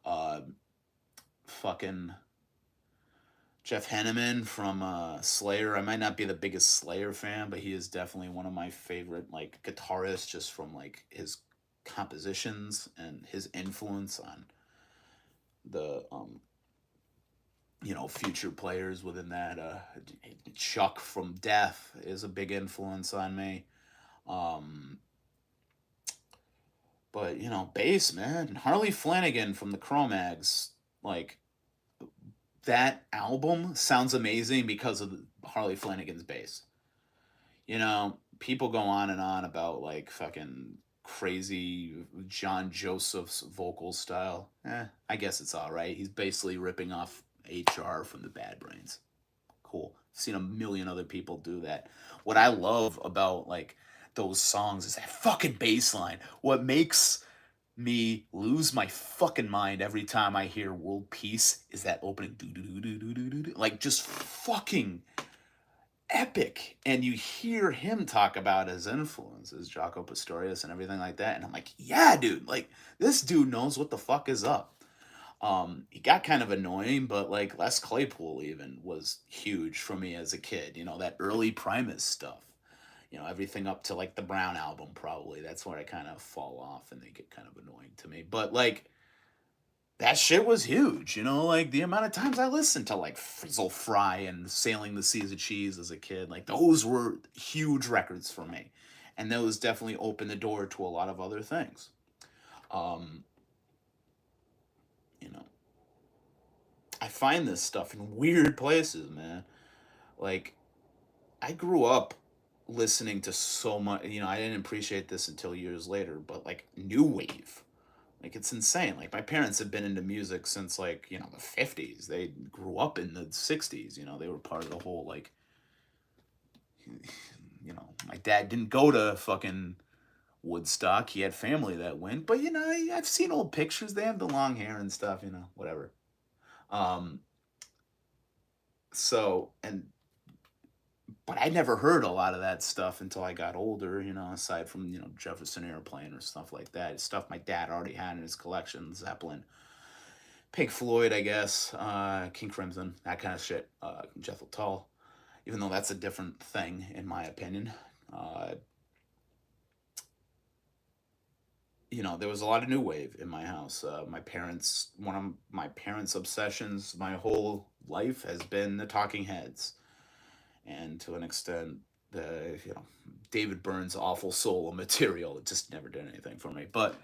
Uh, Fucking Jeff Henneman from Slayer. I might not be the biggest Slayer fan, but he is definitely one of my favorite like guitarists, just from like his compositions and his influence on the you know, future players within that. Chuck from Death is a big influence on me. Um, but you know, bass, man, Harley Flanagan from the Cro-Mags, like that album sounds amazing because of Harley Flanagan's bass. You know, people go on and on about like fucking crazy John Joseph's vocal style. I guess it's all right. He's basically ripping off HR from the Bad Brains. Cool. I've seen a million other people do that. What I love about like those songs is that fucking bass line. What makes me lose my fucking mind every time I hear World Peace is that opening do do do do do do do, like just fucking epic. And you hear him talk about his influences, Jaco Pastorius and everything like that. And I'm like, yeah, dude, like this dude knows what the fuck is up. He got kind of annoying, but like Les Claypool even was huge for me as a kid. You know, that early Primus stuff. You know, everything up to like the Brown album, probably. That's where I kind of fall off and they get kind of annoying to me. But like, that shit was huge, you know, like the amount of times I listened to like Frizzle Fry and Sailing the Seas of Cheese as a kid, like those were huge records for me. And those definitely opened the door to a lot of other things. Um, you know, I find this stuff in weird places, man. Like, I grew up listening to so much, you know, I didn't appreciate this until years later, but like new wave. Like it's insane. Like my parents have been into music since like, you know, the 50s. They grew up in the 60s, you know, they were part of the whole like you know, my dad didn't go to fucking Woodstock. He had family that went, but you know, I've seen old pictures. They have the long hair and stuff, you know, whatever. Um so and but I never heard a lot of that stuff until I got older, you know, aside from, you know, Jefferson Airplane or stuff like that. Stuff my dad already had in his collection, Zeppelin, Pink Floyd, I guess, King Crimson, that kind of shit, Jethro Tull, even though that's a different thing, in my opinion. Uh, you know, there was a lot of new wave in my house. One of my parents' obsessions my whole life has been the Talking Heads. And to an extent, you know, David Byrne's awful solo material. It just never did anything for me. But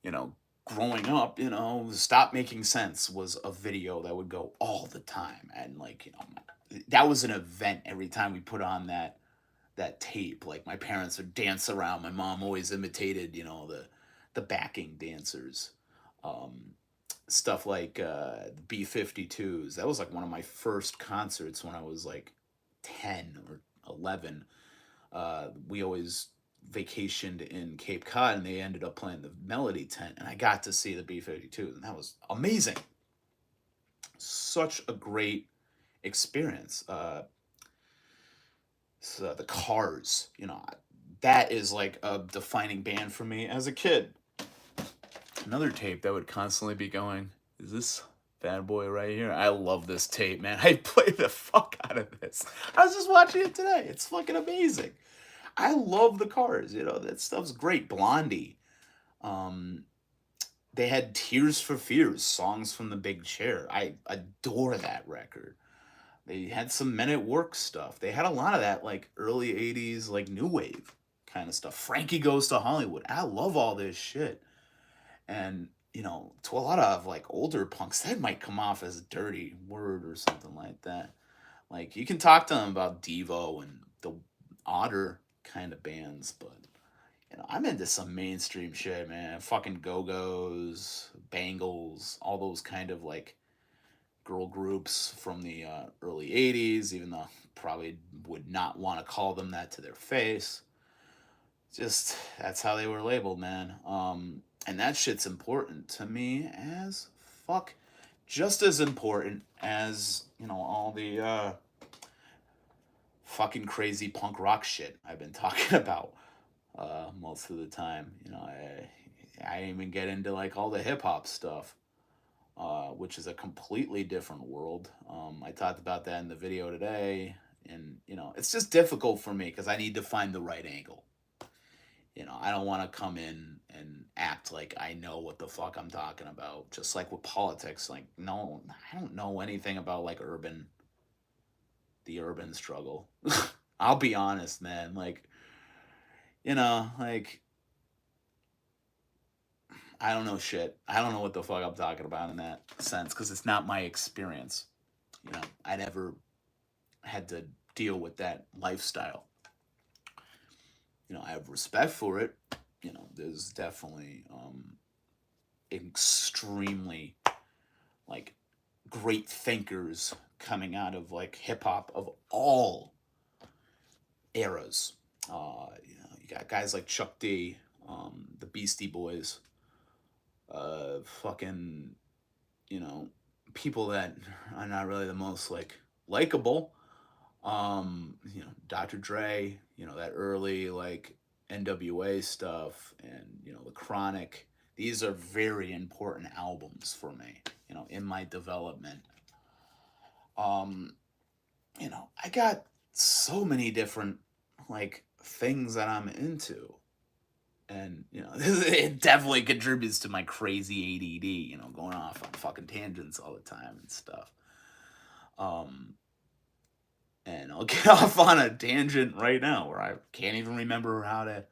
you know, growing up, you know, Stop Making Sense was a video that would go all the time, and like you know, that was an event every time we put on that tape. Like my parents would dance around. My mom always imitated, you know, the backing dancers. Um, Stuff like B-52s. That was like one of my first concerts when I was like 10 or 11. We always vacationed in Cape Cod and they ended up playing the Melody Tent and I got to see the B-52s and that was amazing. Such a great experience. So the Cars, you know, that is like a defining band for me as a kid. Another tape that would constantly be going is this Bad Boy right here. I love this tape, man. I play the fuck out of this. I was just watching it today. It's fucking amazing. I love the Cars. You know, that stuff's great. Blondie. Um, they had Tears for Fears, songs from the Big Chair. I adore that record. They had some Men at Work stuff. They had a lot of that like early 80s like new wave kind of stuff. Frankie Goes to Hollywood. I love all this shit. And you know, to a lot of like older punks, that might come off as a dirty word or something like that. Like you can talk to them about Devo and the odder kind of bands, but you know, I'm into some mainstream shit, man. Fucking Go Go's, Bangles, all those kind of like girl groups from the early 80s, even though I probably would not want to call them that to their face. Just that's how they were labeled, man. And that shit's important to me as fuck. Just as important as, you know, all the fucking crazy punk rock shit I've been talking about most of the time. You know, I even get into like all the hip hop stuff, which is a completely different world. I talked about that in the video today, and you know, it's just difficult for me because I need to find the right angle. You know, I don't want to come in and act like I know what the fuck I'm talking about. Just like with politics, like no, I don't know anything about like the urban struggle. I'll be honest, man. Like, you know, like I don't know shit. I don't know what the fuck I'm talking about in that sense because it's not my experience. You know, I never had to deal with that lifestyle. You know, I have respect for it. You know, there's definitely extremely like great thinkers coming out of like hip hop of all eras. You know, you got guys like Chuck D, the Beastie Boys, fucking, you know, people that are not really the most like likable. Dr. Dre, that early like NWA stuff, and the Chronic. These are very important albums for me, in my development. Um, I got so many different like things that I'm into. And it definitely contributes to my crazy ADD, going off on fucking tangents all the time and stuff. Um, and I'll get off on a tangent right now where I can't even remember how to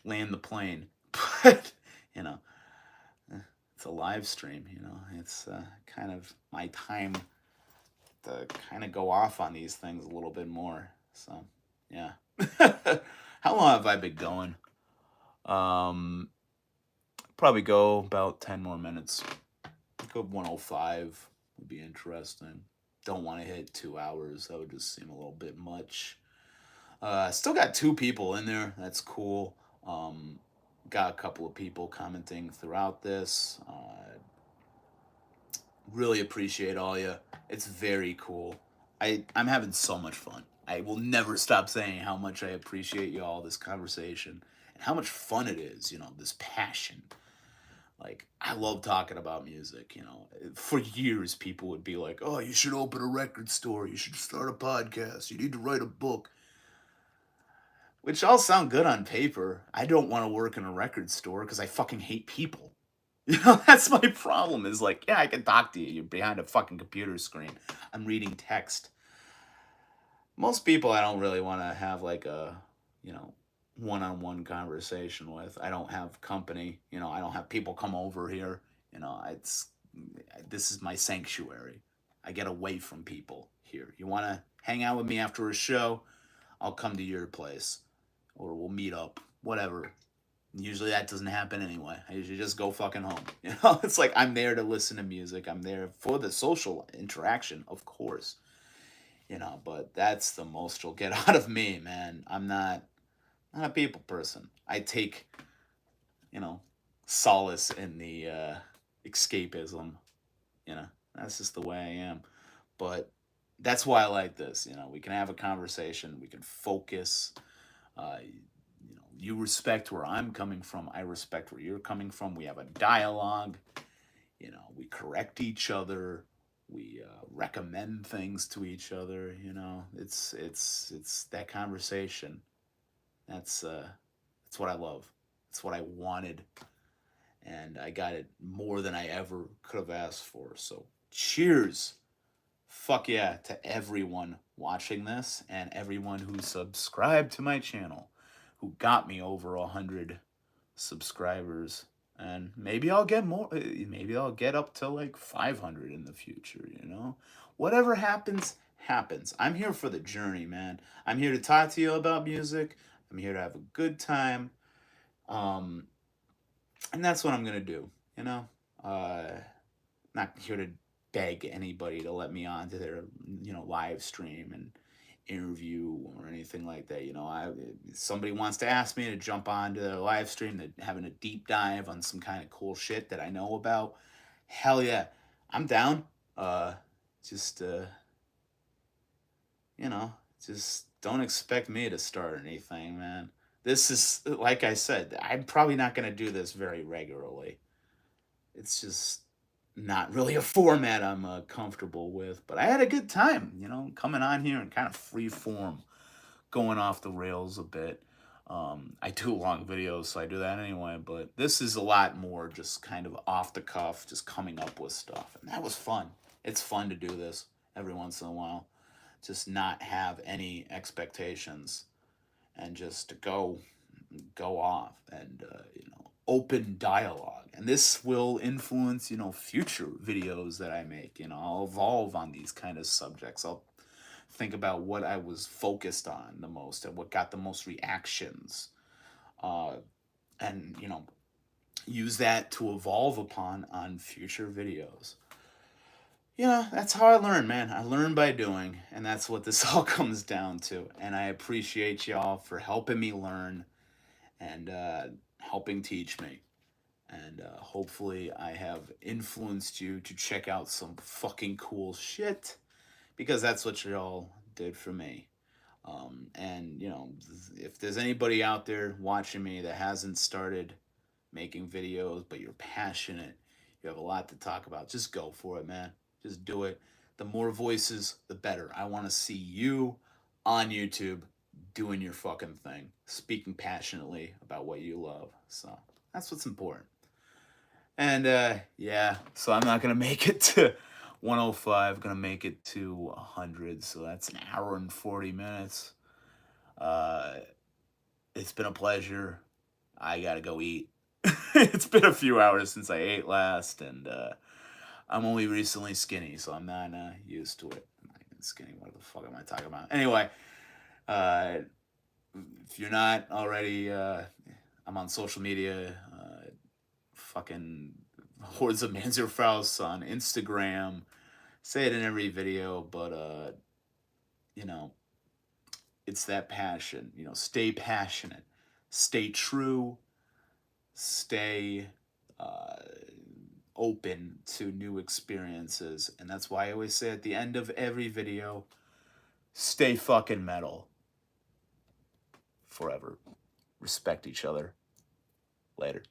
land the plane. But you know, it's a live stream. It's kind of my time to kind of go off on these things a little bit more. So yeah. How long have I been going? Probably go about 10 more minutes. Go 105 would be interesting. Don't want to hit 2 hours. That would just seem a little bit much. Still got 2 people in there. That's cool. Got a couple of people commenting throughout this. Really appreciate all you. It's very cool. I'm having so much fun. I will never stop saying how much I appreciate you all, this conversation, and how much fun it is, this passion. Like, I love talking about music, For years, people would be like, oh, you should open a record store. You should start a podcast. You need to write a book. Which all sound good on paper. I don't want to work in a record store because I fucking hate people. That's my problem is like, yeah, I can talk to you. You're behind a fucking computer screen. I'm reading text. Most people I don't really want to have like a, one-on-one conversation with. I don't have company. I don't have people come over here. This is my sanctuary. I get away from people here. You want to hang out with me after a show? I'll come to your place. Or we'll meet up. Whatever. Usually that doesn't happen anyway. I usually just go fucking home. It's like I'm there to listen to music. I'm there for the social interaction, of course. But that's the most you'll get out of me, man. I'm not a people person. I take, solace in the escapism. That's just the way I am. But that's why I like this. We can have a conversation. We can focus. You respect where I'm coming from. I respect where you're coming from. We have a dialogue. We correct each other. We recommend things to each other. It's that conversation. That's what I love. It's what I wanted, and I got it more than I ever could have asked for. So cheers. Fuck yeah to everyone watching this and everyone who subscribed to my channel, who got me over 100 subscribers. And maybe I'll get more. Maybe I'll get up to like 500 in the future, Whatever happens, happens. I'm here for the journey, man. I'm here to talk to you about music. I'm here to have a good time. And that's what I'm going to do, Not here to beg anybody to let me on to their, live stream and interview or anything like that. Somebody wants to ask me to jump onto their live stream, that having a deep dive on some kind of cool shit that I know about. Hell yeah, I'm down. Just just don't expect me to start anything, man. This is, like I said, I'm probably not gonna do this very regularly. It's just not really a format I'm comfortable with. But I had a good time, coming on here and kind of free form, going off the rails a bit. I do long videos, so I do that anyway. But this is a lot more just kind of off the cuff, just coming up with stuff. And that was fun. It's fun to do this every once in a while. Just not have any expectations and just to go off and, open dialogue. And this will influence, future videos that I make. I'll evolve on these kind of subjects. I'll think about what I was focused on the most and what got the most reactions. And, use that to evolve upon on future videos. That's how I learn, man. I learn by doing, and that's what this all comes down to. And I appreciate y'all for helping me learn and helping teach me. And hopefully I have influenced you to check out some fucking cool shit, because that's what y'all did for me. And, you know, if there's anybody out there watching me that hasn't started making videos, but you're passionate, you have a lot to talk about, just go for it, man. Just do it. The more voices, the better. I want to see you on YouTube doing your fucking thing, speaking passionately about what you love. So that's what's important. And yeah, so I'm not gonna make it to 105. Gonna make it to 100. So that's an hour and 40 minutes. Uh, it's been a pleasure. I gotta go eat. It's been a few hours since I ate last, and I'm only recently skinny, so I'm not used to it. I'm not even skinny. What the fuck am I talking about? Anyway, uh, if you're not already, I'm on social media. Fucking Hordes of Manzerfaust on Instagram. Say it in every video, but you know, it's that passion. You know, stay passionate, stay true, stay open to new experiences, and that's why I always say at the end of every video, stay fucking metal. Forever. Respect each other. Later.